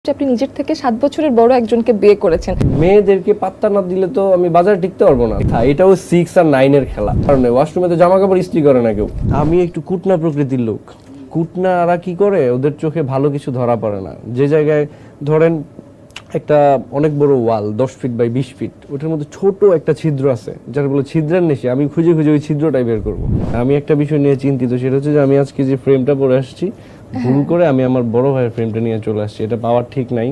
আপনি নিজের থেকে 7 বছরের বড় একজনকে বিয়ে করেছেন। মেয়েদেরকে পাত্তা না দিলে তো আমি বাজারে টিকতে পারবো না। এটাও 6 আর 9 এর খেলা। কারণ ওয়াশরুমে তো জামা কাপড় ইস্ত্রি করে না কেউ। আমি একটু কুটনা প্রকৃতির লোক। কুটনারা কি করে, ওদের চোখে ভালো কিছু ধরা পড়ে না। যে জায়গায় ধরেন একটা অনেক বড় ওয়াল 10 ফিট বাই 20 ফিট, ওটার মধ্যে ছোট একটা ছিদ্র আছে, যার বলে ছিদ্রের নেশে। আমি খুঁজে খুঁজে ওই ছিদ্রটাই বের করবো। আমি একটা বিষয় নিয়ে চিন্তিত, সেটা হচ্ছে যে আমি আজকে যে ফ্রেমটা পরে আসছি, ভুল করে আমি আমার বড় ভাইয়ের ফ্রেমটা নিয়ে চলে আসছি। এটা পাওয়ার ঠিক নাই।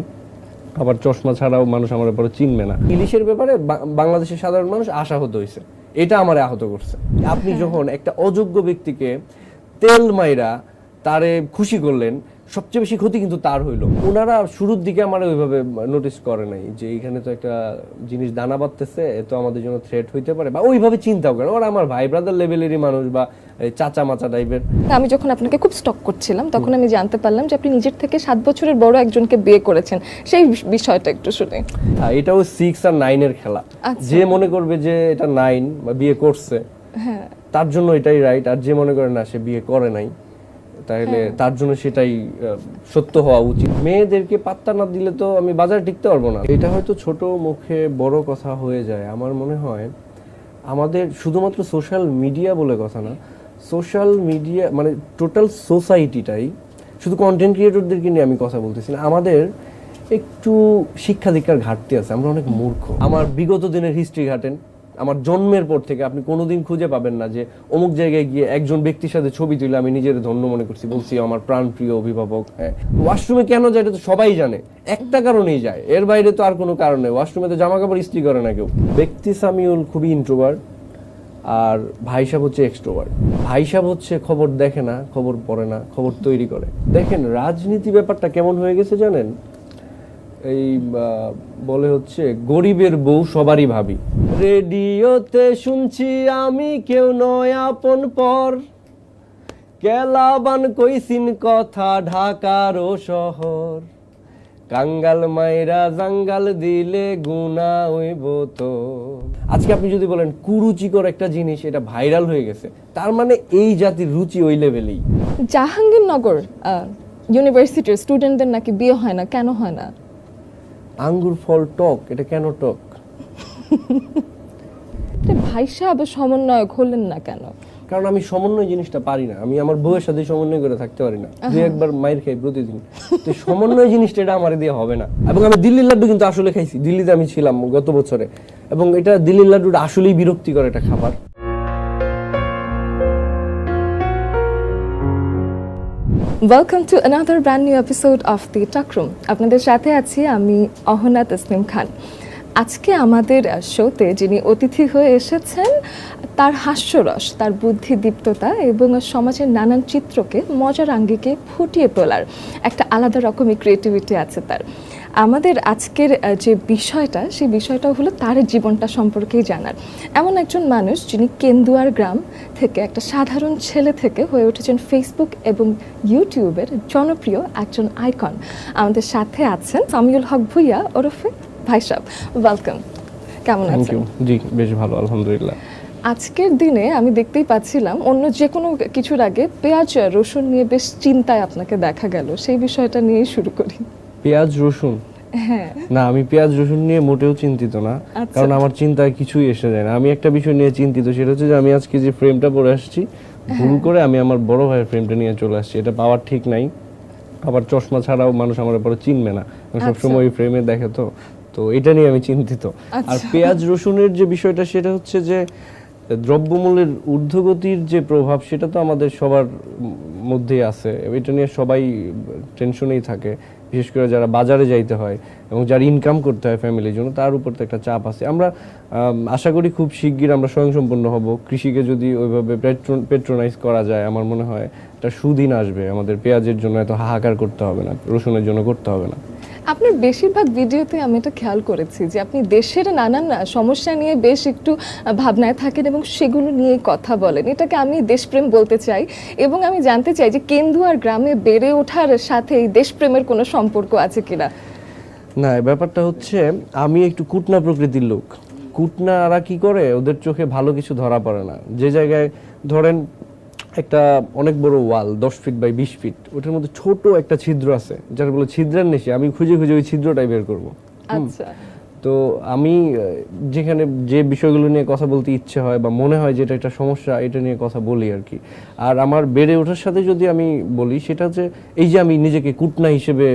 আবার চশমা ছাড়াও মানুষ আমার পরে চিনবে না। ইলিশের ব্যাপারে বাংলাদেশের সাধারণ মানুষ আশাহত হয়েছে, এটা আমার আহত করছে। আপনি যখন একটা অযোগ্য ব্যক্তিকে তেল মাইরা তারে খুশি করলেন, সবচেয়ে বেশি ক্ষতি কিন্তু তার হইলো। ওনারা শুরুর দিকে আমার ওইভাবে নোটিস করে নাই যে এইখানে তো একটা জিনিস দানা বাঁধতেছে, এ তো আমাদের জন্য থ্রেট হইতে পারে, বা ওইভাবে চিন্তাও করে। ওরা আমার ভাই ব্রাদার লেভেলেরই মানুষ, বা চাচা মাচা টাইপের। আমি যখন আপনাকে খুব স্টক করছিলাম, তখন আমি জানতে পারলাম যে আপনি নিজের থেকে 7 বছরের বড় একজনকে বিয়ে করেছেন। সেই বিষয়টা একটু শুনি। এটাও 6 আর 9 এর খেলা। যে মনে করবে যে এটা 9 বা বিয়ে করছে, হ্যাঁ, তার জন্য এটাই রাইট। আর যে মনে করে না সে বিয়ে করে নাই, তাহলে তার জন্য সেটাই সত্য হওয়া উচিত। মেয়েদেরকে পাত্তা না দিলে তো আমি বাজারে টিকতে পারবো না। এটা হয়তো ছোট মুখে বড় কথা হয়ে যায়। আমার মনে হয় আমাদের শুধুমাত্র সোশ্যাল মিডিয়া বলে কথা না, সোশ্যাল মিডিয়া মানে টোটাল সোসাইটিটাই, শুধু কন্টেন্ট ক্রিয়েটরদেরকে নিয়ে আমি কথা বলতেছি না, আমাদের একটু শিক্ষা দীক্ষার ঘাটতি আছে। আমরা অনেক মূর্খ। আমার বিগত দিনের হিস্ট্রি ঘাটেন, আমার জন্মের পর থেকে আপনি কোনোদিন খুঁজে পাবেন না যে অমুক জায়গায় গিয়ে একজন ব্যক্তির সাথে ছবি তুলে আমি নিজের ধন্য মনে করছি, বলছি আমার প্রাণপ্রিয় অভিভাবক। হ্যাঁ, ওয়াশরুমে কেন যায় এটা তো সবাই জানে, একটা কারণেই যায়, এর বাইরে তো আর কোনো কারণ নেই। ওয়াশরুমে তো জামা কাপড় ইস্ত্রি করে না কেউ। ব্যক্তি সামিউল খুবই ইন্ট্রোভার্ট, আর ভাই সাহেব হচ্ছে এক্সট্রোভার্ট। ভাই সাহেব হচ্ছে খবর দেখে না, খবর পড়ে না, খবর তৈরি করে। দেখেন রাজনীতি ব্যাপারটা কেমন হয়ে গেছে জানেন, এই বলে হচ্ছে গরিবের বউ সবারই ভাবি। রেডিওতে শুনছি আমি কেউ নয় আপন পর, কেলাবান কইছিন কথা ঢাকারও শহর, কাঙ্গাল মাইরা জাঙ্গাল দিলে গুনা হইব তো। আজকে আপনি যদি বলেন কুরুচিকর একটা জিনিস, এটা ভাইরাল হয়ে গেছে, তার মানে এই জাতির রুচি ওই লেভেলেই। জাহাঙ্গীরনগর ইউনিভার্সিটির স্টুডেন্টদের নাকি বিয়ে হয় না, কেন হয় না? আঙ্গুর ফল টক, এটা কেন টক? ভাই সাহেব সমন্বয়ক হলেন না কেন? কারণ আমি সমন্বয় জিনিসটা পারি না। আমি আমার বউয়ের সাথে সমন্বয় করে থাকতে পারি না। দুই একবার মাইর খাই প্রতিদিন। তো সমন্বয় জিনিসটা এটা আমার দিয়ে হবে না। এবং আমি দিল্লির লাড্ডু কিন্তু আসলে খাইছি। দিল্লিতে আমি ছিলাম গত বছরে, এবং এটা দিল্লির লাড্ডুটা আসলেই বিরক্তিকর একটা খাবার। Welcome to another brand new episode of the টাকরুম। আপনাদের সাথে আছি আমি অহনা তসনিম খান। আজকে আমাদের শোতে যিনি অতিথি হয়ে এসেছেন, তার হাস্যরস, তার বুদ্ধিদীপ্ততা এবং সমাজের নানান চিত্রকে মজার আঙ্গিকে ফুটিয়ে তোলার একটা আলাদা রকমের ক্রিয়েটিভিটি আছে তার। আমাদের আজকের যে বিষয়টা, সেই বিষয়টা হলো তার জীবনটা সম্পর্কেই জানার। এমন একজন মানুষ যিনি কেন্দুয়ার গ্রাম থেকে একটা সাধারণ ছেলে থেকে হয়ে উঠেছেন ফেসবুক এবং ইউটিউবের জনপ্রিয় একজন আইকন। আমাদের সাথে আছেন সামিউল হক ভুইয়া ওরফে ভাই সাহেব। ওয়েলকাম। কেমন আছেন? জি বেশ ভালো, আলহামদুলিল্লাহ। আজকের দিনে আমি দেখতেই পাচ্ছিলাম অন্য যে কোনো কিছুর আগে পেঁয়াজ রসুন নিয়ে বেশ চিন্তায় আপনাকে দেখা গেল, সেই বিষয়টা নিয়েই শুরু করি। পেঁয়াজ রসুন? হ্যাঁ না, আমি পেঁয়াজ রসুন নিয়ে মোটেও চিন্তিত না। কারণ আমার চিন্তায় কিছুই এসে যায় না। আমি একটা বিষয় নিয়ে চিন্তিত, সেটা হচ্ছে যে আমি আজকে যে ফ্রেমটা পরে আসছি, ভুল করে আমি আমার বড় ভাইয়ের ফ্রেমটা নিয়ে চলে আসছি। এটা পাওয়ার ঠিক নাই। আবার চশমা ছাড়াও মানুষ আমার পরে চিনবে না, সবসময় ওই ফ্রেমে দেখে। তো এটা নিয়ে আমি চিন্তিত। আর পেঁয়াজ রসুনের যে বিষয়টা, সেটা হচ্ছে যে দ্রব্যমূল্যের ঊর্ধ্বগতির যে প্রভাব, সেটা তো আমাদের সবার মধ্যেই আছে। এটা নিয়ে সবাই টেনশনেই থাকে, বিশেষ করে যারা বাজারে যাইতে হয় এবং যারা ইনকাম করতে হয় ফ্যামিলির জন্য, তার উপর তো একটা চাপ আছে। আমরা আশা করি খুব শিগগির আমরা স্বয়ংসম্পূর্ণ হব। কৃষিকে যদি ওইভাবে পেট্রোনাইজ করা যায়, আমার মনে হয় একটা সুদিন আসবে। আমাদের পেঁয়াজের জন্য এত হাহাকার করতে হবে না, রসুনের জন্য করতে হবে না। আপনার বেশিরভাগ ভিডিওতে আমি এটা খেয়াল করেছি যে আপনি দেশের নানান সমস্যা নিয়ে বেশ একটু ভাবনায় থাকেন এবং সেগুলো নিয়ে কথা বলেন। এটাকে আমি দেশপ্রেম বলতে চাই, এবং আমি জানতে চাই যে কেন্দুয়ার গ্রামে বেড়ে ওঠার সাথে এই দেশপ্রেমের কোনো সম্পর্ক আছে কিনা? না, ব্যাপারটা হচ্ছে আমি একটু কুটনা প্রকৃতির লোক। কুটনারা কি করে, ওদের চোখে ভালো কিছু ধরা পড়ে না। যে জায়গায় ধরেন একটা অনেক বড় ওয়াল 10 ফিট বাই 20 ফিট, ওটার মধ্যে ছোট একটা ছিদ্র আছে, যার বলে ছিদ্রের নেশে। আমি খুঁজে খুঁজে ওই ছিদ্রটাই বের করব। আচ্ছা, তো আমি যেখানে যে বিষয়গুলো নিয়ে কথা বলতে ইচ্ছে হয় বা মনে হয় যে এটা একটা সমস্যা, এটা নিয়ে কথা বলি আর কি। আর আমার বেড়ে ওঠার সাথে যদি আমি বলি, সেটা হচ্ছে এই যে আমি নিজেকে কুটনা হিসেবে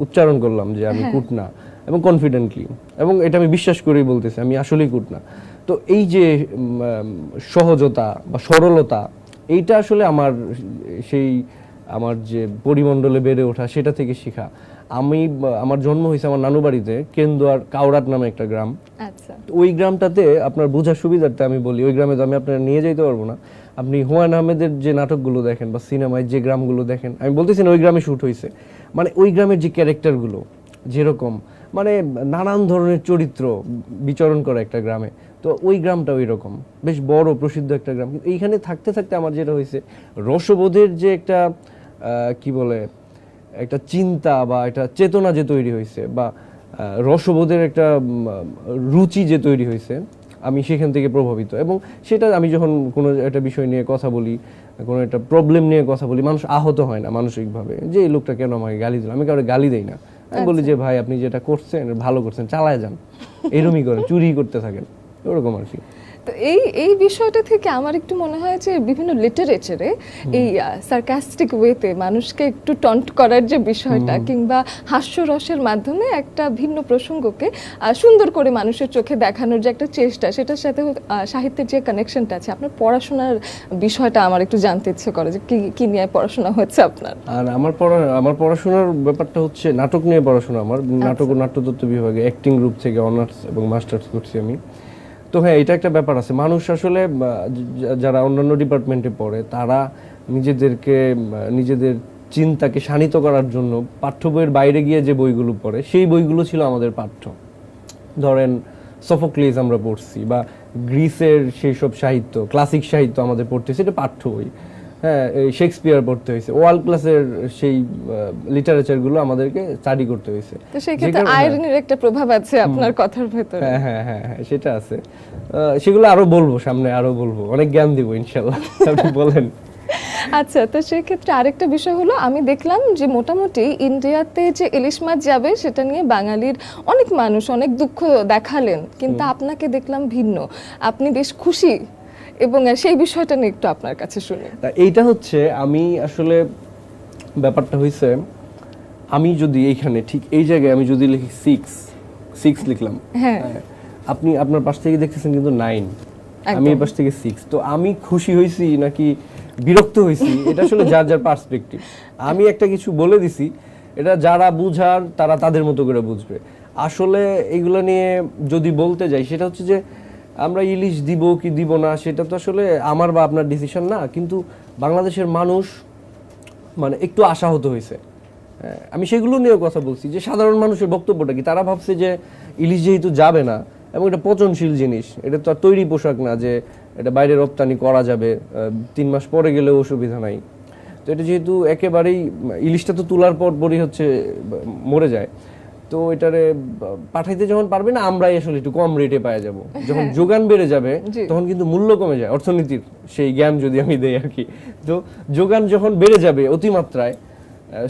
উচ্চারণ করলাম যে আমি কুটনা, এবং কনফিডেন্টলি, এবং এটা আমি বিশ্বাস করেই বলতেছি আমি আসলেই কুটনা। তো এই যে সহজতা বা সরলতা, এইটা আসলে আমার যে পরিমণ্ডলে বেড়ে ওঠা, সেটা থেকে শেখা। আমার জন্ম হয়েছে আমার নানু বাড়িতে, কেন্দুয়ার কাউরাট নামে একটা গ্রাম। আচ্ছা, ওই গ্রামটাতে আপনার বোঝার সুবিধার্থে আমি বলি, ওই গ্রামে তো আমি আপনার নিয়ে যেতে পারবো না। আপনি হুমায়ুন আহমেদের যে নাটকগুলো দেখেন বা সিনেমায় যে গ্রামগুলো দেখেন, আমি বলতেছি না ওই গ্রামে শুট হয়েছে, মানে ওই গ্রামের যে ক্যারেক্টারগুলো যেরকম, মানে নানান ধরনের চরিত্র বিচরণ করে একটা গ্রামে, তো ওই গ্রামটা ওই রকম বেশ বড় প্রসিদ্ধ একটা গ্রাম। কিন্তু এইখানে থাকতে থাকতে আমার যেটা হয়েছে, রসবোধের যে একটা কি বলে একটা চিন্তা বা একটা চেতনা যে তৈরি হয়েছে, বা রসবোধের একটা রুচি যে তৈরি হয়েছে, আমি সেখান থেকে প্রভাবিত। এবং সেটা আমি যখন কোনো একটা বিষয় নিয়ে কথা বলি, কোনো একটা প্রবলেম নিয়ে কথা বলি, মানুষ আহত হয় না মানসিকভাবে যে এই লোকটা কেন আমাকে গালি দিল। আমি কাউকে গালি দেই না, আমি বলি যে ভাই আপনি যেটা করছেন ভালো করছেন, চালায় যান, এরমই করেন, চুরি করতে থাকেন, ওরকম আর কি। তো এই বিষয়টা থেকে আমার একটু মনে হয় যে বিভিন্ন লিটারেচারে এই সার্কাস্টিক ওয়েতে মানুষকে একটু টন্ট করার যে বিষয়টা, কিংবা হাস্যরসের মাধ্যমে একটা ভিন্ন প্রসঙ্গকে সুন্দর করে মানুষের চোখে দেখানোর যে একটা চেষ্টা, সেটার সাথে সাহিত্যের যে কানেকশনটা আছে। আপনার পড়াশোনার বিষয়টা আমার একটু জানতে ইচ্ছে করে যে কি নিয়ে পড়াশোনা হচ্ছে আপনার। আর আমার পড়াশোনার ব্যাপারটা হচ্ছে নাটক নিয়ে পড়াশোনা। আমার নাটক ও নাট্যতত্ত্ব বিভাগে অ্যাক্টিং গ্রুপ থেকে অনার্স এবং মাস্টার্স করছি আমি। তো হ্যাঁ, এটা একটা ব্যাপার আছে। মানুষ আসলে যারা অন্যান্য ডিপার্টমেন্টে পড়ে, তারা নিজেদের চিন্তাকে শানিত করার জন্য পাঠ্য বইয়ের বাইরে গিয়ে যে বইগুলো পড়ে, সেই বইগুলো ছিল আমাদের পাঠ্য। ধরেন সফোক্লিস আমরা পড়ছি, বা গ্রিসের সেই সব সাহিত্য, ক্লাসিক সাহিত্য আমাদের পড়তে হয়েছে, এটা পাঠ্য বই। হ্যাঁ, শেক্সপিয়ার পড়তে হয়েছে, ওয়ার্ল্ড ক্লাসের সেই লিটারেচার গুলো আমাদেরকে স্টাডি করতে হয়েছে। তো সেই ক্ষেত্রে আইরনির একটা প্রভাব আছে আপনার কথার ভেতরে। হ্যাঁ হ্যাঁ হ্যাঁ হ্যাঁ, সেটা আছে। সেগুলো আরো বলবো, সামনে আরো বলবো, অনেক জ্ঞান দিব ইনশাআল্লাহ। আপনি বলেন। আচ্ছা, তো সেই ক্ষেত্রে আরেকটা বিষয় হলো, আমি দেখলাম যে মোটামুটি ইন্ডিয়াতে যে ইলিশ মাছ যাবে সেটা নিয়ে বাঙালির অনেক মানুষ অনেক দুঃখ দেখালেন, কিন্তু আপনাকে দেখলাম ভিন্ন, আপনি বেশ খুশি, এবং সেই বিষয়টা নিয়ে একটু আপনার কাছে শুনি। এইটা হচ্ছে, আমি আসলে ব্যাপারটা হয়েছে, আমি যদি এইখানে ঠিক এই জায়গায় আমি যদি লিখি 6 লিখলাম, হ্যাঁ, আপনি আপনার পাশ থেকে দেখতেছেন কিন্তু 9, আমি এই পাশ থেকে 6, তো আমি খুশি হয়েছি নাকি বিরক্ত হয়েছি, এটা আসলে যার যার পার্সপেক্টিভ। আমি একটা কিছু বলে দিছি, এটা যারা বুঝার তারা তাদের মতো করে বুঝবে। আসলে এগুলো নিয়ে যদি বলতে যাই, সেটা হচ্ছে যে আমরা ইলিশ দিব কি দিব না, সেটা তো আসলে আমার বা আপনার ডিসিশন না, কিন্তু বাংলাদেশের মানুষ মানে একটু আশাহত হয়েছে। আমি সেগুলো নিয়েও কথা বলছি যে সাধারণ মানুষের বক্তব্যটা কি, তারা ভাবছে যে ইলিশ যেহেতু যাবে না, এবং এটা পচনশীল জিনিস, এটা তো আর তৈরি পোশাক না যে এটা বাইরে রপ্তানি করা যাবে, 3 মাস পরে গেলেও অসুবিধা নাই। তো এটা যেহেতু একেবারেই, ইলিশটা তো তোলার পরই হচ্ছে মরে যায়, তো এটারে পাঠাইতে যখন পারবে না, আমরাই আসলে একটু কম রেটে পাওয়া যাব। যখন যোগান বেড়ে যাবে তখন কিন্তু মূল্য কমে যায়, অর্থনীতির সেই জ্ঞান যদি আমি দেই আর কি। তো যোগান যখন বেড়ে যাবে অতিমাত্রায়,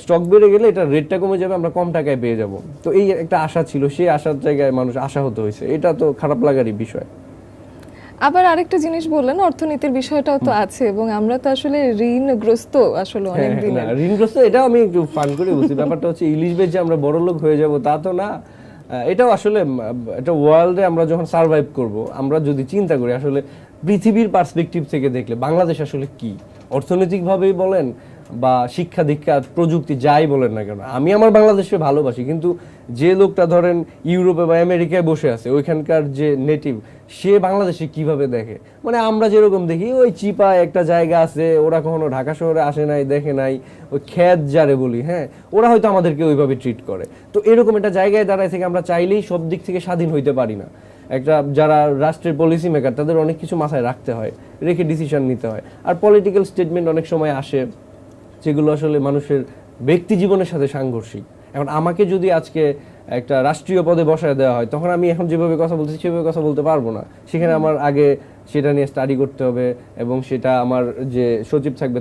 স্টক বেড়ে গেলে এটা রেটটা কমে যাবে, আমরা কম টাকায় পেয়ে যাব। তো এই একটা আশা ছিল, সেই আশার জায়গায় মানুষ আশাহত হয়েছে, এটা তো খারাপ লাগারই বিষয়। আবার আরেকটা জিনিস বললেন, অর্থনীতির বিষয়টাও তো আছে, এবং আমরা তো আসলে ঋণগ্রস্ত আসলে অনেক দিন। ঋণগ্রস্ত, এটা আমি একটু ফান করে বলছি। ব্যাপারটা হচ্ছে ইলিশ বেচে আমরা বড় লোক হয়ে যাব তা তো না। এটাও আসলে এটা ওয়ার্ল্ডে আমরা যখন সার্ভাইভ করব, আমরা যদি চিন্তা করি আসলে পৃথিবীর পার্সপেক্টিভ থেকে দেখলে বাংলাদেশ আসলে কি, অর্থনৈতিকভাবেই বলেন বা শিক্ষা দীক্ষা প্রযুক্তি যাই বলেন না কেন, আমি আমার বাংলাদেশকে ভালোবাসি, কিন্তু যে লোকটা ধরেন ইউরোপে বা আমেরিকায় বসে আছে, ওইখানকার যে নেটিভ, সে বাংলাদেশে কিভাবে দেখে, মানে আমরা যেরকম দেখি ওই চিপা একটা জায়গা আছে, ওরা কখনো ঢাকা শহরে আসে নাই, দেখে নাই, ওই খ্যাত যারে বলি, হ্যাঁ, ওরা হয়তো আমাদেরকে ওইভাবে ট্রিট করে। তো এরকম একটা জায়গায় দাঁড়ায় থেকে আমরা চাইলেই সব দিক থেকে স্বাধীন হইতে পারি না। একটা যারা রাষ্ট্রের পলিসি মেকার, তাদের অনেক কিছু মাথায় রাখতে হয়, রেখে ডিসিশন নিতে হয়। আর পলিটিক্যাল স্টেটমেন্ট অনেক সময় আসে যেগুলো আসলে মানুষের ব্যক্তি জীবনের সাথে সাংঘর্ষিক। এখন আমাকে যদি আজকে একটা রাষ্ট্রীয় পদে বসায় দেওয়া হয়, তখন আমি এখন যেভাবে কথা বলতেছি সেভাবে কথা বলতে পারবো না। সেখানে আমার আগে সেটা নিয়ে স্টাডি করতে হবে এবং সেটা আমার যে সচিব থাকবে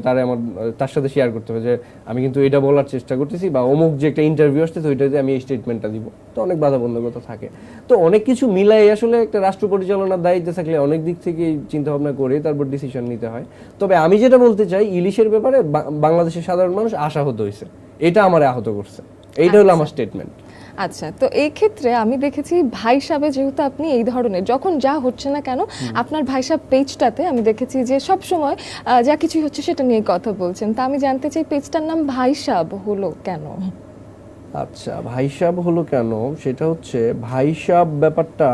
তার সাথে শেয়ার করতে হবে যে আমি কিন্তু এটা বলার চেষ্টা করতেছি, বা অমুক যে একটা ইন্টারভিউ আসছে তো ওইটাতে আমি এই স্টেটমেন্টটা দিব। তো অনেক বাধাবন্ধকতা থাকে, তো অনেক কিছু মিলাই আসলে একটা রাষ্ট্র পরিচালনার দায়িত্বে থাকলে অনেক দিক থেকে চিন্তা ভাবনা করে তারপর ডিসিশন নিতে হয়। তবে আমি যেটা বলতে চাই, ইলিশের ব্যাপারে বাংলাদেশের সাধারণ মানুষ আশাহত হয়েছে, এটা আমার আহত করছে, এইটা হলো আমার স্টেটমেন্ট। আচ্ছা, তো এই ক্ষেত্রে আমি দেখেছি ভাই সাহেব, যেহেতু আপনি এই ধরনের যখন যা হচ্ছে না কেন আপনার ভাই সাহেব পেজটাতে আমি দেখেছি যে সব সময় যা কিছু হচ্ছে সেটা নিয়ে কথা বলছেন। তা আমি জানতে চাই পেজটার নাম ভাই সাহেব হলো কেন? আচ্ছা, ভাই সাহেব হলো কেন, সেটা হচ্ছে ভাই সাহেব ব্যাপারটা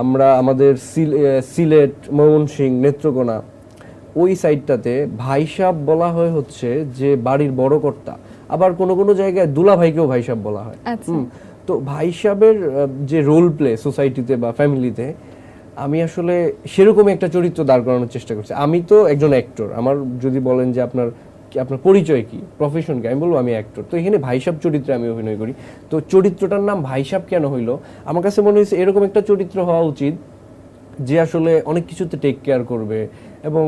আমরা আমাদের সিলেট, ময়মনসিংহ, নেত্রকোনা ওই সাইডটাতে ভাই সাহেব বলা হয় হচ্ছে যে বাড়ির বড় কর্তা, আবার কোনো কোনো জায়গায় দুলা ভাইকেও ভাই সাহেব বলা হয়। তো ভাই সাহেবের যে রোল প্লে সোসাইটিতে বা ফ্যামিলিতে, আমি আসলে সেরকম একটা চরিত্র দাঁড় করানোর চেষ্টা করছি। আমি তো একজন অ্যাক্টর, আমার যদি বলেন যে আপনার পরিচয় কি, প্রফেশন কি, আমি বলবো আমি অ্যাক্টর। তো এখানে ভাই সাহেব চরিত্রে আমি অভিনয় করি। তো চরিত্রটার নাম ভাই সাহেব কেন হইলো, আমার কাছে মনে হয়েছে এরকম একটা চরিত্র হওয়া উচিত যে আসলে অনেক কিছুতে টেক কেয়ার করবে এবং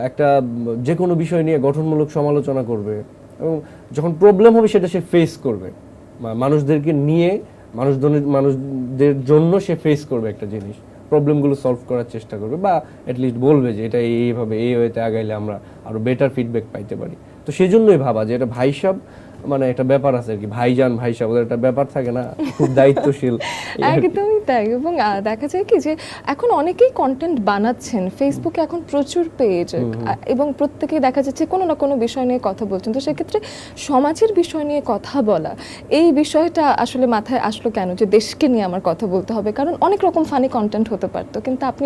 একটা যে কোনো বিষয় নিয়ে গঠনমূলক সমালোচনা করবে এবং যখন প্রবলেম হবে সেটা সে ফেস করবে, মানুষদেরকে নিয়ে মানুষদের জন্য সে ফেস করবে একটা জিনিস, প্রবলেমগুলো সলভ করার চেষ্টা করবে, বা অ্যাটলিস্ট বলবে যে এটা এইভাবে এই ওয়েতে আগাইলে আমরা আরো বেটার ফিডব্যাক পাইতে পারি। তো সেই জন্যই ভাবা যে এটা ভাই সাহেব মানে একটা ব্যাপার আছে আর কি, ভাইজান ভাই সাহেব, ওদের একটা ব্যাপার থাকে না, খুব দায়িত্বশীল। একদমই তাই। এবং দেখা যায় কি যে এখন অনেকেই কন্টেন্ট বানাচ্ছেন, ফেসবুকে এখন প্রচুর পেজ, এবং প্রত্যেকেই দেখা যাচ্ছে কোনো না কোনো বিষয় নিয়ে কথা বলছেন। তো সেক্ষেত্রে সমাজের বিষয় নিয়ে কথা বলা, এই বিষয়টা আসলে মাথায় আসলো কেন যে দেশকে নিয়ে আমার কথা বলতে হবে? কারণ অনেক রকম ফানি কন্টেন্ট হতে পারতো, কিন্তু আপনি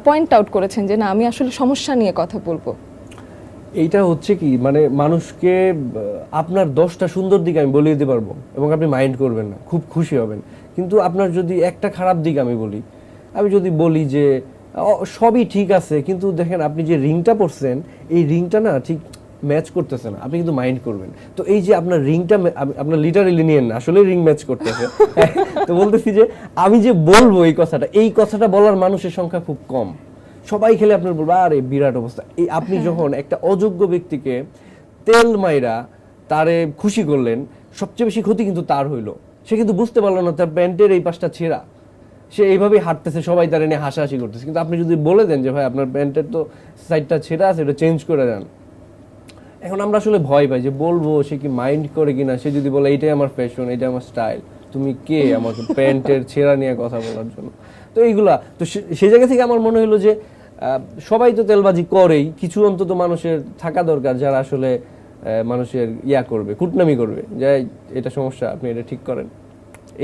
পয়েন্ট আউট করেছেন যে না, আমি আসলে সমস্যা নিয়ে কথা বলবো। এইটা হচ্ছে কি, মানে মানুষকে আপনার 10টা সুন্দর দিক আমি বলে দিতে পারবো এবং আপনি মাইন্ড করবেন না, খুব খুশি হবেন। কিন্তু আপনার যদি একটা খারাপ দিক আমি যদি বলি যে সবই ঠিক আছে, কিন্তু দেখেন আপনি যে রিংটা পরছেন এই রিংটা না ঠিক ম্যাচ করতেছে না, আপনি কিন্তু মাইন্ড করবেন। তো এই যে আপনার রিংটা, আপনার লিটারালি নিয়েন না, আসলে রিং ম্যাচ করতেছে। তো বলতেছি যে আমি যে বলবো এই কথাটা বলার মানুষের সংখ্যা খুব কম। সবাই খেলে আপনার বলবো আরে বিরাট অবস্থা। এই আপনি যখন একটা অযোগ্য ব্যক্তিকে তেল মাইরা তারে খুশি করলেন, সবচেয়ে বেশি ক্ষতি কিন্তু তার হইলো। সে কিন্তু বুঝতে পারলো না তার প্যান্টের এই পাশটা ছেঁড়া, সে এইভাবেই হাঁটতেছে, সবাই তার নিয়ে হাসাহাসি করতেছে। কিন্তু আপনি যদি বলে দেন যে ভাই আপনার প্যান্টের তো সাইডটা ছেঁড়া আছে, এটা চেঞ্জ করে দেন, এখন আমরা আসলে ভয় পাই যে বলবো সে কি মাইন্ড করে কিনা। সে যদি বলে এইটাই আমার ফ্যাশন, এইটা আমার স্টাইল, তুমি কে আমাকে প্যান্টের ছেঁড়া নিয়ে কথা বলার জন্য? তো এইগুলা তো সেই জায়গা থেকে আমার মনে হলো যে সবাই তো তেলবাজি করেই, কিছু অন্তত মানুষের থাকা দরকার যারা আসলে মানুষের করবে, কুটনামি করবে, যে এটা সমস্যা, আপনি এটা ঠিক করেন।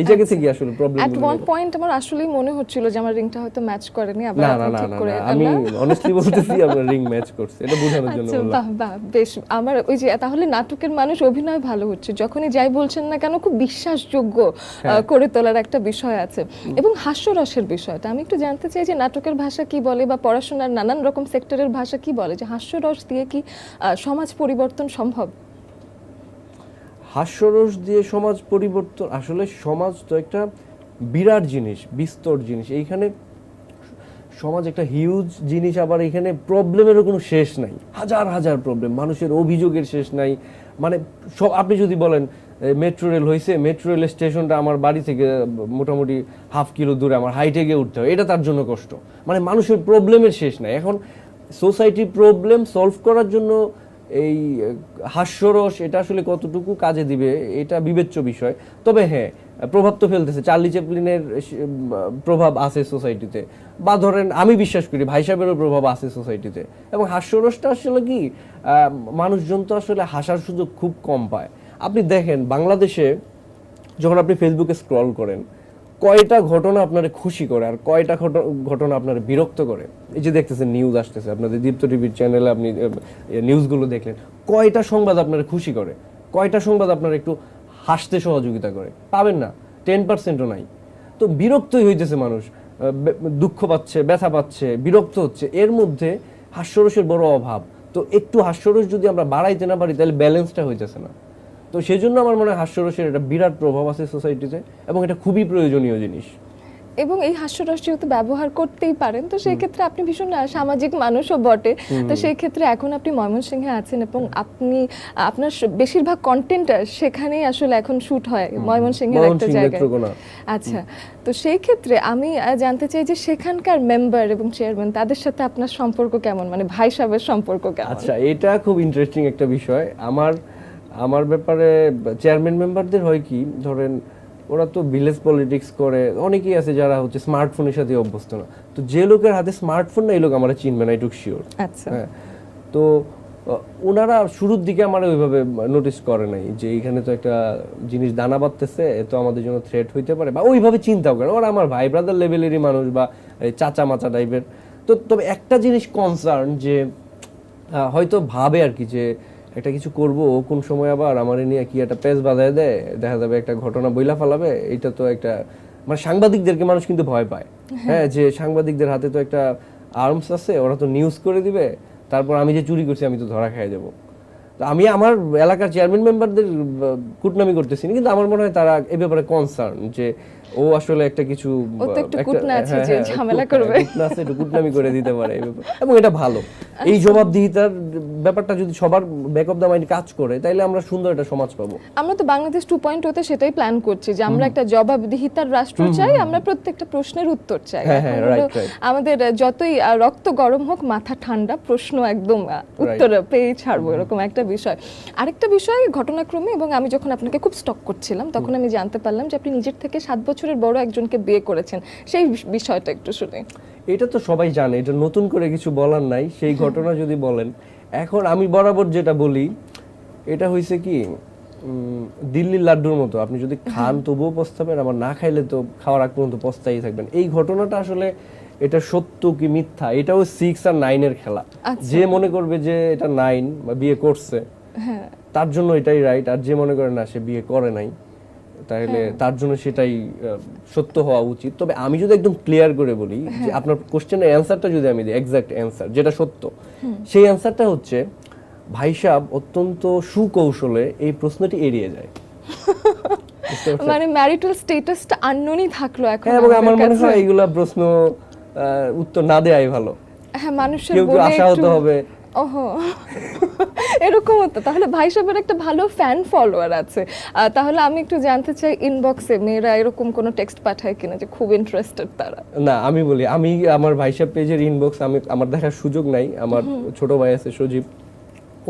এই জায়গা থেকে আসলে প্রবলেম। এট ওয়ান পয়েন্ট আমার আসলেই মনে হচ্ছিল যে আমার রিংটা হয়তো ম্যাচ করেনি, আবার আপনি ঠিক করে দেন। আমি অনেস্টলি বলতেছি আমার রিং ম্যাচ করছে, এটা বোঝানোর জন্য বললাম। বাহ বাহ, বেশ। আমার ওই যে তাহলে নাটকের মানুষ অভিনয় ভালো হচ্ছে, যখনই যাই বলছেন না কেন খুব বিশ্বাসযোগ্য করে তোলার একটা বিষয় আছে। এবং হাস্যরসের বিষয়টা আমি একটু জানতে চাই যে নাটকের ভাষা কি বলে, বা পড়াশোনার নানান রকম সেক্টরের ভাষা কি বলে, যে হাস্যরস দিয়ে কি সমাজ পরিবর্তন সম্ভব? হাস্যরস দিয়ে সমাজ পরিবর্তন, আসলে সমাজ তো একটা বিরাট জিনিস, বিস্তর জিনিস। এইখানে সমাজ একটা হিউজ জিনিস, আবার এখানে প্রবলেমেরও কোনো শেষ নাই, হাজার হাজার প্রবলেম, মানুষের অভিযোগের শেষ নাই। মানে আপনি যদি বলেন মেট্রো রেল হয়েছে, মেট্রো রেল স্টেশনটা আমার বাড়ি থেকে মোটামুটি হাফ কিলো দূরে, আমার হাইটে গিয়ে উঠতে হয়, এটা তার জন্য কষ্ট। মানে মানুষের প্রবলেমের শেষ নাই। এখন সোসাইটির প্রবলেম সলভ করার জন্য এই হাস্যরস এটা আসলে কতটুকু কাজে দিবে এটা বিবেচ্য বিষয়। তবে হ্যাঁ, প্রভাব তো ফেলতেছে, চার্লি চ্যাপলিনের প্রভাব আছে সোসাইটিতে, বা ধরেন আমি বিশ্বাস করি ভাই সাহেবেরও প্রভাব আছে সোসাইটিতে। এবং হাস্যরসটা আসলে কি, মানুষজন তো আসলে হাসার সুযোগ খুব কম পায়। আপনি দেখেন বাংলাদেশে যখন আপনি ফেসবুকে স্ক্রল করেন, কয়টা ঘটনা আপনার খুশি করে আর কয়টা ঘটনা আপনার বিরক্ত করে। এই যে দেখতেছেন নিউজ আসতেছে, আপনাদের দীপ্ত টিভির চ্যানেলে আপনি নিউজগুলো দেখলেন, কয়টা সংবাদ আপনার খুশি করে, কয়টা সংবাদ আপনার একটু হাসতে সহযোগিতা করে? পাবেন না, 10%ও নাই। তো বিরক্তই হইতেছে মানুষ, দুঃখ পাচ্ছে, ব্যথা পাচ্ছে, বিরক্ত হচ্ছে। এর মধ্যে হাস্যরসের বড় অভাব। তো একটু হাস্যরস যদি আমরা বাড়াইতে না পারি তাহলে ব্যালেন্সটা হইতেছে না। তো সেই জন্য আমার মনে হয় হাস্যরসের একটা বিরাট প্রভাব আছে সোসাইটিতে এবং এটা খুবই প্রয়োজনীয় জিনিস। এবং এই হাস্যরস যেহেতু ব্যবহার করতেই পারেন, তো সেই ক্ষেত্রে আপনি ভীষণ সামাজিক মানুষও বটে। তো সেই ক্ষেত্রে এখন আপনি ময়মনসিংহে আছেন এবং আপনি আপনার বেশিরভাগ কন্টেন্ট সেখানেই আসলে এখন শুট হয়, ময়মনসিংহের একটা জায়গায়। আচ্ছা, তো সেই ক্ষেত্রে আমি জানতে চাই যে সেখানকার মেম্বার এবং চেয়ারম্যান তাদের সাথে আপনার সম্পর্ক কেমন, মানে ভাই সাহেবের সম্পর্ক কেমন? আচ্ছা, এটা খুব ইন্টারেস্টিং একটা বিষয়। আমার ব্যাপারে চেয়ারম্যান মেম্বারদের হয় কি, ধরেন ওরা তো ভিলেজ পলিটিক্স করে, অনেকেই আছে যারা হচ্ছে স্মার্টফোনের সাথে অভ্যস্ত না। তো যে লোকের হাতে স্মার্টফোন না, এই লোক আমরা চিনবে না, এটুকু শিওর। আচ্ছা, হ্যাঁ, তো ওনারা শুরুর দিকে আমার ওইভাবে নোটিস করে নাই যে এইখানে তো একটা জিনিস দানা বাঁধতেছে, তো আমাদের জন্য থ্রেট হইতে পারে, বা ওইভাবে চিন্তাও করে। ওরা আমার ভাই ব্রাদার লেভেলেরই মানুষ, বা চাচা মাচা টাইপের। তো তবে একটা জিনিস কনসার্ন, যে হয়তো ভাবে আর কি যে একটা কিছু করব, কোন সময় আবার আমার নিয়ে কি একটা পেজ বাঁধায় দেয়, দেখা যাবে একটা ঘটনা বইলা ফেলাবে। এটা তো একটা, মানে সাংবাদিকদেরকে মানুষ কিন্তু ভয় পায়। হ্যাঁ, যে সাংবাদিকদের হাতে তো একটা আর্মস আছে, ওরা তো নিউজ করে দিবে, তারপর আমি যে চুরি করছি আমি তো ধরা খেয়ে যাবো। তো আমি আমার এলাকার চেয়ারম্যান মেম্বারদের কুটনামি করতেছি না, কিন্তু আমার মনে হয় তারা এই ব্যাপারে কনসার্ন যে ও আসলে একটা কিছু ঝামেলা করবে, একটু কুটনামি করে দিতে পারে, এবং এটা ভালো। এই জবাবদিহিতার ব্যাপারটা যদি সবার ব্যাক অফ দ্য মাইন্ড কাজ করে, তাইলে আমরা সুন্দর একটা সমাজ পাবো। আমরা তো বাংলাদেশ 2.0 তে সেটাই প্ল্যান করছি যে আমরা একটা জবাবদিহিতার রাষ্ট্র চাই, আমরা প্রত্যেকটা প্রশ্নের উত্তর চাই। আমাদের যতই রক্ত গরম হোক, মাথা ঠান্ডা, প্রশ্ন একদম উত্তর পেয়ে ছাড়বো, এরকম একটা বিষয়। আরেকটা বিষয় ঘটনাক্রমে, এবং আমি যখন আপনাকে খুব স্টক করছিলাম তখন আমি জানতে পারলাম যে আপনি নিজের থেকে 7 বছরের বড় একজনকে বিয়ে করেছেন। সেই বিষয়টা একটু শুনি। এটা তো সবাই জানে, এটা নতুন করে কিছু বলার নাই। সেই ঘটনা যদি বলেন, এখন আমি বরাবর যেটা বলি, এটা হইছে কি দিল্লির লাড্ডুর মতো, আপনি যদি খান তবুও পস্তাবেন, আবার না খাইলে তো খাওয়ার আগ পর্যন্ত পস্তাই থাকবেন। এই ঘটনাটা আসলে এটা সত্য কি মিথ্যা, এটাও 6 আর 9 এর খেলা। যে মনে করবে যে এটা 9 বা বিয়ে করছে, তার জন্য এটাই রাইট, আর যে মনে করে না সে বিয়ে করে নাই, তাহলে তার জন্য সেটাই সত্য হওয়া উচিত। তবে আমি যদি একদম ক্লিয়ার করে বলি যে আপনার কোশ্চেনের অ্যানসারটা যদি আমি দিই, এক্সাক্ট অ্যানসার যেটা সত্য, সেই অ্যানসারটা হচ্ছে ভাই সাহেব অত্যন্ত সুকৌশলে এই প্রশ্নটি এড়িয়ে যায়। মানে ম্যারিটাল স্ট্যাটাসটা আননোনই থাকলো এখন। এবং আমার মনে হয় এইগুলা প্রশ্ন উত্তর না দেয়াই ভালো। হ্যাঁ, মানুষের কেউ আশাহত হবে। ওহো, এরকম হতো। তাহলে ভাই সাহেবের একটা ভালো ফ্যান ফলোয়ার আছে। তাহলে আমি একটু জানতে চাই, ইনবক্সে মেয়েরা এরকম কোনো টেক্সট পাঠায় কিনা যে খুব ইন্টারেস্টেড তারা? না, আমি বলি, আমি আমার ভাই সাহেব পেজের ইনবক্স আমার দেখার সুযোগ নাই। আমার ছোট ভাই আছে সজীব,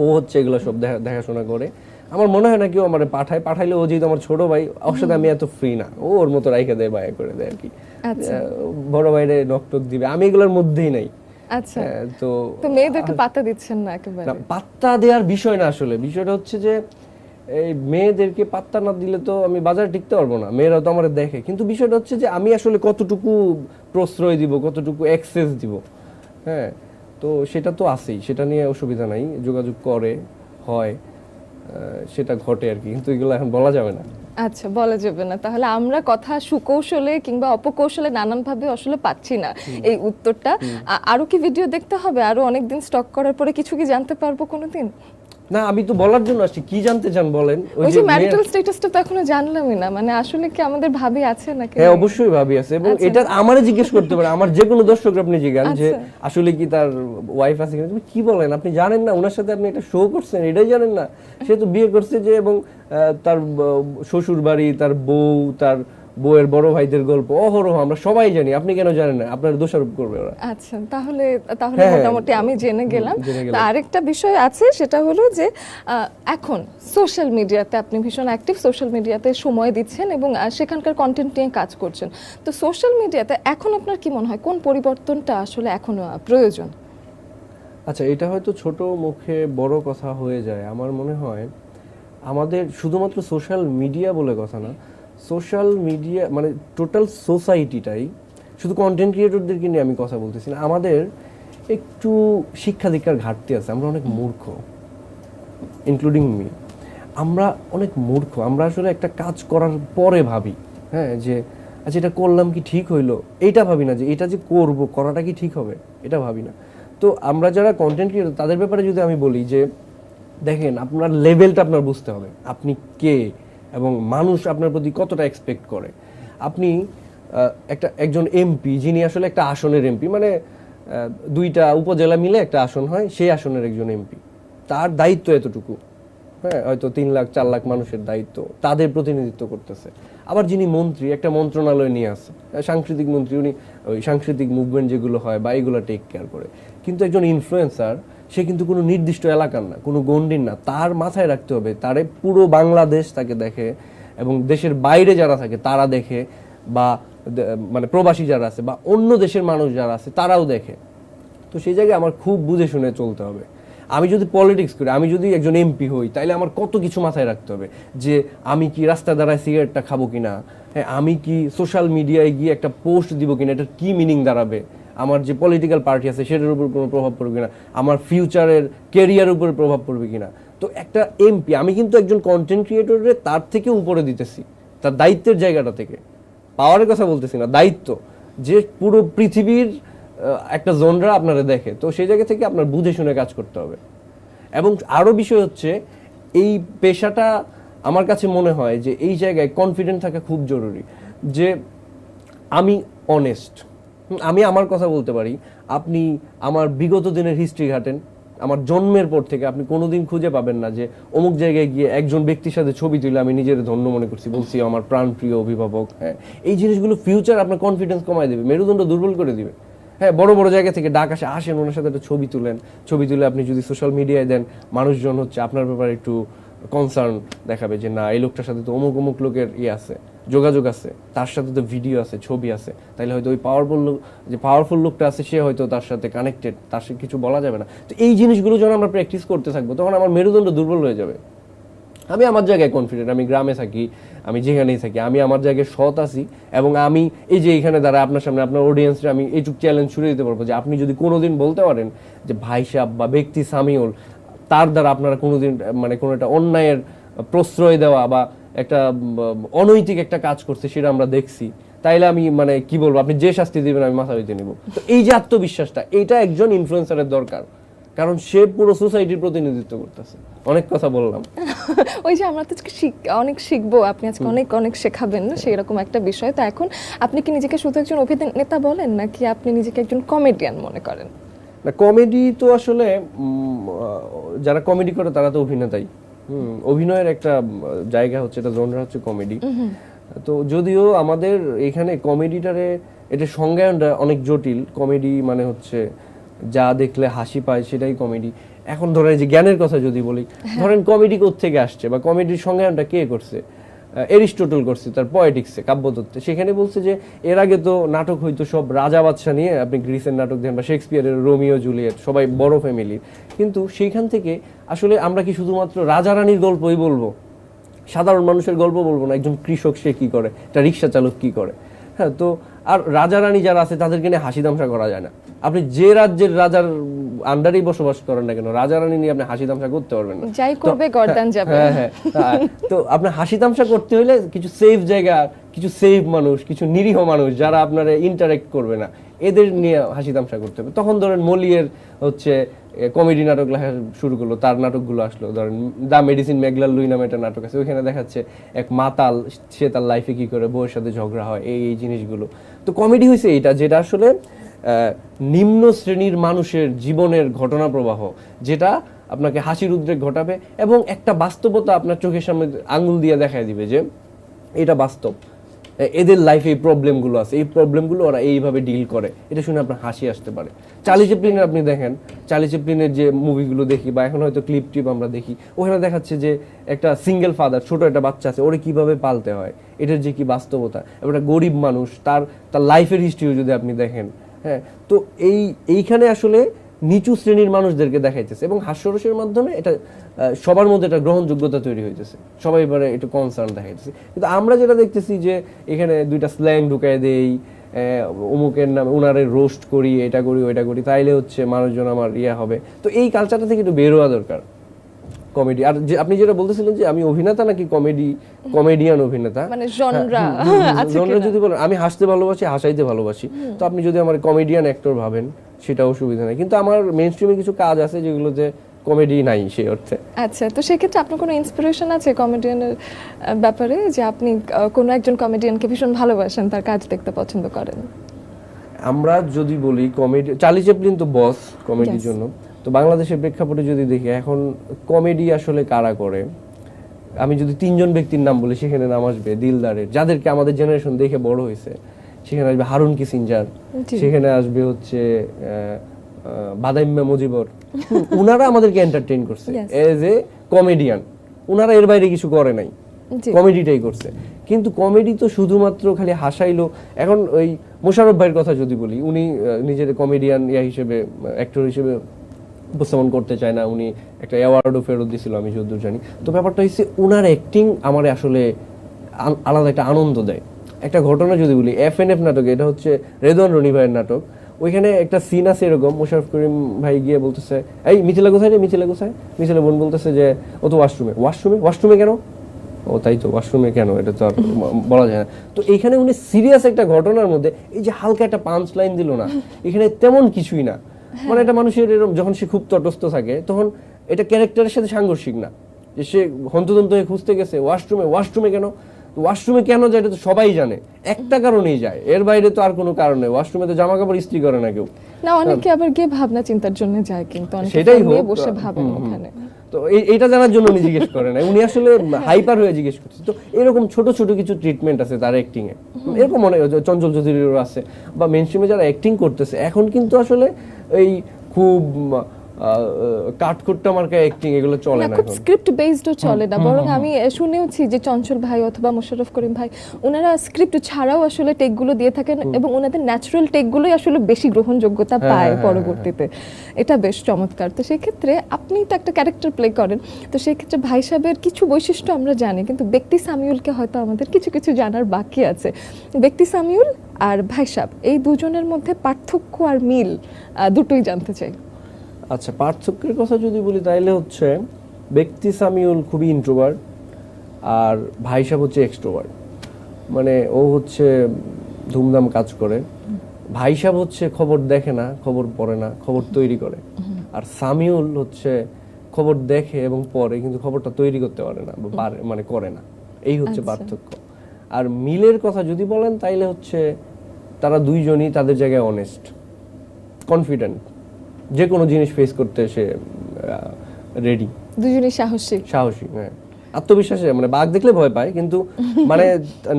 ও হচ্ছে এগুলো সব দেখাশোনা করে। আমার মনে হয় না কেউ আমার পাঠাইলে, ও যেহেতু আমার ছোট ভাই, ওর সাথে আমি এত ফ্রি না, ও ওর মতো রাইখা দেয়, বায়া করে দেয় আর কি। বড় ভাইরে নকটক দিবে, আমি এগুলোর মধ্যেই নাই। আচ্ছা, তো মেয়েদেরকে পাত্তা দিচ্ছেন না একেবারে? পাত্তা দেওয়ার বিষয় না, আসলে বিষয়টা হচ্ছে যে এই মেয়েদেরকে পাত্তা না দিলে তো আমি বাজারে টিকতে পারবো না। মেয়েরা তো আমার দেখে, কিন্তু বিষয়টা হচ্ছে যে আমি আসলে কতটুকু প্রশ্রয় দিব, কতটুকু অ্যাক্সেস দিব। হ্যাঁ, তো সেটা তো আছেই, সেটা নিয়ে অসুবিধা নাই, যোগাযোগ করে হয়, সেটা ঘটে আর কি, কিন্তু এগুলো এখন বলা যাবে না। আচ্ছা, বলা যাবে না। তাহলে আমরা কথা সুকৌশলে কিংবা অপকৌশলে নানান ভাবে আসলে পাচ্ছি না এই উত্তরটা। আরো কি ভিডিও দেখতে হবে? আরো অনেকদিন স্টক করার পরে কিছু কি জানতে পারবো কোনোদিন? না, আমি তো বলার জন্য আসছি, কি জানতে চান বলেন? ওই যে ম্যারিটাল স্ট্যাটাসটা তো এখনো জানলামই না, মানে আসলে কি আমাদের ভাবি আছে নাকি? হ্যাঁ, অবশ্যই ভাবি আছে, এবং এটা আমারে জিজ্ঞেস করতে পারে, আমার যে কোনো দর্শক আপনি জিজ্ঞান যে আসলে কি তার ওয়াইফ আছে কিনা। তুমি কি বলেন, আপনি জানেন না ওনার সাথে আপনি একটা শো করছেন, এটাই জানেন না? সে তো বিয়ে করছে যে, এবং তার শ্বশুর বাড়ি, তার বউ, তার বউয়ের বড় ভাইদের গল্প অহরহ আমরা সবাই জানি, আপনি কেন জানেন না? আপনার দোষারোপ করবে ওরা। আচ্ছা, তাহলে মোটামুটি আমি জেনে গেলাম। আরেকটা বিষয় আছে, সেটা হলো যে এখন সোশ্যাল মিডিয়াতে আপনি ভীষণ অ্যাক্টিভ, সোশ্যাল মিডিয়াতে সময় দিচ্ছেন এবং সেখানকার কন্টেন্ট নিয়ে কাজ করছেন। তো সোশ্যাল মিডিয়াতে এখন আপনার কি মনে হয় কোন পরিবর্তনটা আসলে এখন প্রয়োজন? আচ্ছা, এটা হয়তো ছোট মুখে বড় কথা হয়ে যায়। আমার মনে হয় আমাদের শুধুমাত্র সোশ্যাল মিডিয়া বলে কথা না, সোশ্যাল মিডিয়া মানে টোটাল সোসাইটিটাই, শুধু কন্টেন্ট ক্রিয়েটরদেরকে নিয়ে আমি কথা বলতেছি না, আমাদের একটু শিক্ষা দীক্ষার ঘাটতি আছে। আমরা অনেক মূর্খ, ইনক্লুডিং মি। আমরা অনেক মূর্খ। আমরা আসলে একটা কাজ করার পরে ভাবি, হ্যাঁ, যে আচ্ছা এটা করলাম কি ঠিক হইলো, এইটা ভাবি না যে এটা যে করাটা কি ঠিক হবে, এটা ভাবি না। তো আমরা যারা কন্টেন্ট ক্রিয়েটর, তাদের ব্যাপারে যদি আমি বলি যে দেখেন, আপনার লেভেলটা আপনার বুঝতে হবে, আপনি কে এবং মানুষ আপনার প্রতি কতটা এক্সপেক্ট করে। আপনি একজন এমপি যিনি আসলে একটা আসনের এমপি, মানে 2টা উপজেলা মিলে একটা আসন হয়, সেই আসনের একজন এমপি, তার দায়িত্ব এতটুকু, হ্যাঁ, হয়তো 3 লাখ 4 লাখ মানুষের দায়িত্ব, তাদের প্রতিনিধিত্ব করতেছে। আবার যিনি মন্ত্রী, একটা মন্ত্রণালয় নিয়ে আছে, সাংস্কৃতিক মন্ত্রী, উনি ওই সাংস্কৃতিক মুভমেন্ট যেগুলো হয় বা এগুলো টেক কেয়ার করে। কিন্তু একজন ইনফ্লুয়েন্সার, সে কিন্তু কোনো নির্দিষ্ট এলাকার না, কোনো গণ্ডির না, তার মাথায় রাখতে হবে তারে পুরো বাংলাদেশ তাকে দেখে, এবং দেশের বাইরে যারা থাকে তারা দেখে, বা মানে প্রবাসী যারা আছে বা অন্য দেশের মানুষ যারা আছে তারাও দেখে। তো সেই জায়গায় আমার খুব বুঝে শুনে চলতে হবে। আমি যদি পলিটিক্স করি, আমি যদি একজন এমপি হই, তাইলে আমার কত কিছু মাথায় রাখতে হবে, যে আমি কি রাস্তা দাঁড়ায় সিগারেটটা খাবো কিনা, হ্যাঁ, আমি কি সোশ্যাল মিডিয়ায় গিয়ে একটা পোস্ট দিব কিনা, এটার কি মিনিং দাঁড়াবে, আমার যে পলিটিক্যাল পার্টি আছে সেটার উপর কোনো প্রভাব পড়বে কিনা, আমার ফিউচারের কেরিয়ারের উপরে প্রভাব পড়বে কিনা। তো একটা এমপি, আমি কিন্তু একজন কন্টেন্ট ক্রিয়েটরের তার থেকে উপরে দিতেছি, তার দায়িত্বের জায়গাটা থেকে, পাওয়ারের কথা বলতেছি না, দায়িত্ব, যে পুরো পৃথিবীর একটা জনরা আপনারা দেখে। তো সেই জায়গা থেকে আপনার বুঝে শুনে কাজ করতে হবে। এবং আরো বিষয় হচ্ছে, এই পেশাটা আমার কাছে মনে হয় যে এই জায়গায় কনফিডেন্ট থাকা খুব জরুরি, যে আমি অনেস্ট, আমি আমার কথা বলতে পারি। আপনি আমার বিগত দিনের হিস্ট্রি ঘাটেন, আমার জন্মের পর থেকে আপনি কোনোদিন খুঁজে পাবেন না যে অমুক জায়গায় গিয়ে একজন ব্যক্তির সাথে ছবি তুলে আমি নিজের ধন্য মনে করছি, বলছি আমার প্রাণপ্রিয় অভিভাবক। হ্যাঁ, এই জিনিসগুলো ফিউচার আপনার কনফিডেন্স কমায় দেবে, মেরুদণ্ড দুর্বল করে দিবে। হ্যাঁ, বড় বড় জায়গা থেকে ডাক আসেন, ওনার সাথে একটা ছবি তুলেন, ছবি তুলে আপনি যদি সোশ্যাল মিডিয়ায় দেন, মানুষজন হচ্ছে আপনার ব্যাপারে একটু কনসার্ন দেখাবে, যে না, এই লোকটার সাথে তো অমুক অমুক লোকের আছে, যোগাযোগ আছে, তার সাথে তো ভিডিও আছে, ছবি আছে, তাইলে হয়তো ওই পাওয়ারফুল লোকটা আছে, সে হয়তো তার সাথে কানেক্টেড, তার সাথে কিছু বলা যাবে না। তো এই জিনিসগুলো যখন আমরা প্র্যাকটিস করতে থাকবো, তখন আমার মেরুদণ্ড দুর্বল হয়ে যাবে। আমি আমার জায়গায় কনফিডেন্ট, আমি গ্রামে থাকি, আমি যেখানেই থাকি, আমি আমার জায়গায় সৎ আছি, এবং আমি এই যে এখানে দাঁড়ায় আপনার সামনে আপনার অডিয়েন্সরা আমি এইটুক চ্যালেঞ্জ ছুড়ে দিতে পারবো, যে আপনি যদি কোনোদিন বলতে পারেন যে ভাই সাহেব বা ব্যক্তি সামিউল, তার দ্বারা আপনারা কোনোদিন মানে কোনো একটা অন্যায়ের প্রশ্রয় দেওয়া বা একটা অনৈতিক একটা কাজ করছে সেটা আমরা দেখছি, তাইলে আমি মানে কি বলবো, আপনি যে শাস্তি দিবেন আমি মাথা দিতে নিব। তো এই যে আত্মবিশ্বাসটা, এটা একজন ইনফ্লুয়েন্সারের দরকার, কারণ সে পুরো সোসাইটির প্রতিনিধিত্ব করতেছে। অনেক কথা বললাম। ওই যে আমরা তো অনেক শিখবো, আপনি আজকে অনেক অনেক শেখাবেন না, সেই রকম একটা বিষয়। তো এখন আপনি কি নিজেকে শুধু একজন অভিনেতা বলেন, নাকি আপনি নিজেকে একজন কমেডিয়ান মনে করেন? না, কমেডি তো আসলে যারা কমেডি করে তারা তো অভিনেতাই। অভিনয়ের একটা জায়গা হচ্ছে, এটা জনরা হচ্ছে কমেডি। তো যদিও আমাদের এখানে কমেডিটারে এটা সংজ্ঞায়নটা অনেক জটিল। কমেডি মানে হচ্ছে যা দেখলে হাসি পায় সেটাই কমেডি। এখন ধরেন যে জ্ঞানের কথা যদি বলি, ধরেন কমেডি কোত্থেকে আসছে বা কমেডির সংজ্ঞায়নটা কে করছে? এরিস্টটল করছে তার পয়েটিক্সে, কাব্যতত্ত্বে। সেখানে বলছে যে এর আগে তো নাটক হইতো সব রাজা বাদশা নিয়ে, আপনি গ্রিসের নাটক দেন বা শেক্সপিয়ারের রোমিও জুলিয়েট, সবাই বড় ফ্যামিলির। কিন্তু সেইখান থেকে আসলে আমরা কি শুধুমাত্র রাজা রানীর গল্পই বলবো? সাধারণ মানুষের গল্প বলবো না? একজন কৃষক সে কি করে, একটা রিক্সা চালক কি করে? হ্যাঁ, তো আর রাজা রানী যারা আছে তাদেরকে নিয়ে হাসি তামসা করা যায় না। আপনি যে রাজ্যের রাজার আন্ডারেই বসবাস করেন না কেন, রাজা রানী নিয়ে আপনি হাসি তামসা করতে পারবেন না, যাই করবে গর্দান যাবে। হ্যাঁ। তো আপনি হাসি তামসা করতে হলে কিছু সেফ জায়গা, কিছু সেফ মানুষ, কিছু নিরীহ মানুষ যারা আপনার ইন্টারেক্ট করবে না, এদের নিয়ে হাসি তামসা করতে হবে। তখন ধরেন মলিয়ের হচ্ছে কমেডি নাটক লেখা শুরু করলো, তার নাটকগুলো আসলো। ধরেন দ্য মেডিসিন ম্যাগলার লুই নামে একটা নাটক আছে, ওইখানে দেখাচ্ছে এক মাতাল, সে তার লাইফে কি করে বউয়ের সাথে ঝগড়া হয়, এই জিনিসগুলো। তো কমেডি হয়েছে এইটা, যেটা আসলে নিম্ন শ্রেণীর মানুষের জীবনের ঘটনা প্রবাহ, যেটা আপনাকে হাসির উদ্রেক ঘটাবে এবং একটা বাস্তবতা আপনার চোখের সামনে আঙুল দিয়ে দেখায় দিবে যে এটা বাস্তব, এদের লাইফে এই প্রবলেমগুলো আছে, এই প্রবলেমগুলো ওরা এইভাবে ডিল করে। এটা শুনে আপনার হাসি আসতে পারে। চার্লি চ্যাপলিনের আপনি দেখেন, চার্লি চ্যাপলিনের যে মুভিগুলো দেখি বা এখন হয়তো ক্লিপ টিপ আমরা দেখি, ওখানে দেখাচ্ছে যে একটা সিঙ্গেল ফাদার, ছোট একটা বাচ্চা আছে, ওরে কিভাবে পালতে হয়, এটার যে কি বাস্তবতা। এবার একটা গরিব মানুষ, তার লাইফের হিস্ট্রিও যদি আপনি দেখেন, হ্যাঁ, তো এইখানে আসলে নিচু শ্রেণীর মানুষদেরকে দেখাইতেছে এবং হাস্যরসের মাধ্যমে এটা সবার মধ্যে একটা গ্রহণযোগ্যতা তৈরি হইতেছে, সবাই এবারে একটু কনসার্ন দেখাইতেছে। কিন্তু আমরা যেটা দেখতেছি যে এখানে দুইটা স্ল্যাং ঢুকাই দেই, অমুকের নামে উনারে রোস্ট করি, এটা করি ওইটা করি, তাইলে হচ্ছে মানুষজন আমার হবে। তো এই কালচারটা থেকে একটু বের হওয়া দরকার কমেডি। আর যে আপনি যেটা বলতেছিলেন যে আমি অভিনেতা নাকি কমেডিয়ান অভিনেতা, মানে জনরা যদি বলেন, আমি হাসতে ভালোবাসি, হাসাইতে ভালোবাসি, তো আপনি যদি আমার কমেডিয়ান অ্যাক্টর ভাবেন সেটা অসুবিধা নেই। কিন্তু আমার মেইন স্ট্রিমে কিছু কাজ আছে যেগুলোতে কমেডি নাই সেই অর্থে। আচ্ছা, তো সেক্ষেত্রে আপনার কোনো ইন্সপিরেশন আছে কমেডিয়ানের ব্যাপারে, যে আপনি কোনো একজন কমেডিয়ানকে ভীষণ ভালোবাসেন, তার কাজ দেখতে পছন্দ করেন? আমরা যদি বলি কমেডি, চার্লি চ্যাপলিন তো বস কমেডির Yes. জন্য। তো বাংলাদেশের প্রেক্ষাপটে যদি দেখি এখন কমেডি আসলে কারা করে, আমি যদি 3জন ব্যক্তির নাম বলি সেখানে নাম আসবে দিলদারের, যাদেরকে আমাদের জেনারেশন দেখে বড় হয়েছে। সেখানে আসবে হারুন কিসিঞ্জার, জি। সেখানে আসবে হচ্ছে বাদাইম্মা মুজিবর। উনারা আমাদেরকে এন্টারটেইন করছে Yes. As a comedian. উনারা এর বাইরে কিছু করে নাই, জি। কমেডিটাই করছে। কিন্তু কমেডি তো শুধুমাত্র খালি হাসাইলো। এখন ওই মোশাররফ ভাইয়ের কথা যদি বলি, উনি নিজের কমেডিয়ান হিসেবে, অ্যাক্টর হিসেবে উপস্থাপন করতে চায় না। উনি একটা অ্যাওয়ার্ডও ফেরত দিয়েছিল আমি যতদূর জানি। তো ব্যাপারটা হচ্ছে উনার অ্যাক্টিং আমার আসলে আলাদা একটা আনন্দ দেয়। একটা ঘটনা যদি বলি, FNF নাটকে, এটা হচ্ছে রেদওয়ান রনি ভাইয়ের নাটক, ওইখানে একটা সিন আছে এরকম, মোশাররফ করিম ভাই গিয়ে বলতেছে, এই মিথিলা কোথায় রে, মিথিলা কোথায়? মিথিলা বোন বলতেছে যে ও তো ওয়াশরুমে। ওয়াশরুমে কেন? ও তাই তো, ওয়াশরুমে কেন, এটা তো আর বলা যায় না। তো এইখানে উনি সিরিয়াস একটা ঘটনার মধ্যে এই যে হালকা একটা পাঞ্চ লাইন দিল না, এখানে তেমন কিছুই না। মানে এটা মানুষের এরকম যখন সে খুব তটস্থ থাকে তখন এটা ক্যারেক্টারের সাথে সাংঘর্ষিক না, যে সে হন্তদন্ত হয়ে খুঁজতে গেছে ওয়াশরুমে কেন? ওয়াশরুমে কেন যায় এটা তো সবাই জানে, একটা কারণেই যায়, এর বাইরে তো আর কোনো কারণ নেই। ওয়াশরুমে তো জামা কাপড় ইস্ত্রি করে না কেউ। না, অনেকে আবার গিয়ে ভাবনা চিন্তার জন্য যায়, কিন্তু অনেকে সেটাই নিয়ে হোক, বসে ভাবেন ওখানে। তো এইটা জানার জন্য উনি জিজ্ঞেস করে না, উনি আসলে হাইপার হয়ে জিজ্ঞেস করছে। তো এরকম ছোট ছোট কিছু ট্রিটমেন্ট আছে তার অ্যাক্টিং এ, এরকম অনেক, চঞ্চল চৌধুরীরও আছে, বা মেনস্ট্রিমে যারা অ্যাক্টিং করতেছে এখন কিন্তু আসলে এই খুব কাঠখুট্টা মার্কা অ্যাক্টিং এগুলো চলে না খুব এখন। স্ক্রিপ্ট বেসডও চলে না, বরং আমি শুনেওছি যে চঞ্চল ভাই অথবা মোশাররফ করিম ভাই, ওনারা স্ক্রিপ্ট ছাড়াও আসলে টেকগুলো দিয়ে থাকেন এবং ওনাদের ন্যাচারাল টেকগুলোই আসলে বেশি গ্রহণযোগ্যতা পায় পরবর্তীতে। এটা বেশ চমৎকার। তো সেক্ষেত্রে আপনি তো একটা ক্যারেক্টার প্লে করেন, তো সেক্ষেত্রে ভাই সাহেবের কিছু বৈশিষ্ট্য আমরা জানি, কিন্তু ব্যক্তি সামিউলকে হয়তো আমাদের কিছু কিছু জানার বাকি আছে। ব্যক্তি সামিউল আর ভাই সাহেব, এই দুজনের মধ্যে পার্থক্য আর মিল দুটোই জানতে চাই। আচ্ছা, পার্থক্যের কথা যদি বলি তাহলে হচ্ছে ব্যক্তি সামিউল খুবই ইন্ট্রোভার্ট আর ভাই সাহেব হচ্ছে এক্সট্রোভার্ট। মানে ও হচ্ছে ধুমধাম কাজ করে, ভাই সাহেব হচ্ছে খবর দেখে না, খবর পড়ে না, খবর তৈরি করে। আর সামিউল হচ্ছে খবর দেখে এবং পড়ে, কিন্তু খবরটা তৈরি করতে পারে না, বা মানে করে না। এই হচ্ছে পার্থক্য। আর মিলের কথা যদি বলেন তাইলে হচ্ছে তারা দুইজনই তাদের জায়গায় অনেস্ট, কনফিডেন্ট, যে কোনো জিনিস ফেস করতে সে রেডি, দুজনেই সাহসী। হ্যাঁ, আত্মবিশ্বাসী, মানে বাঘ দেখলে ভয় পায় কিন্তু মানে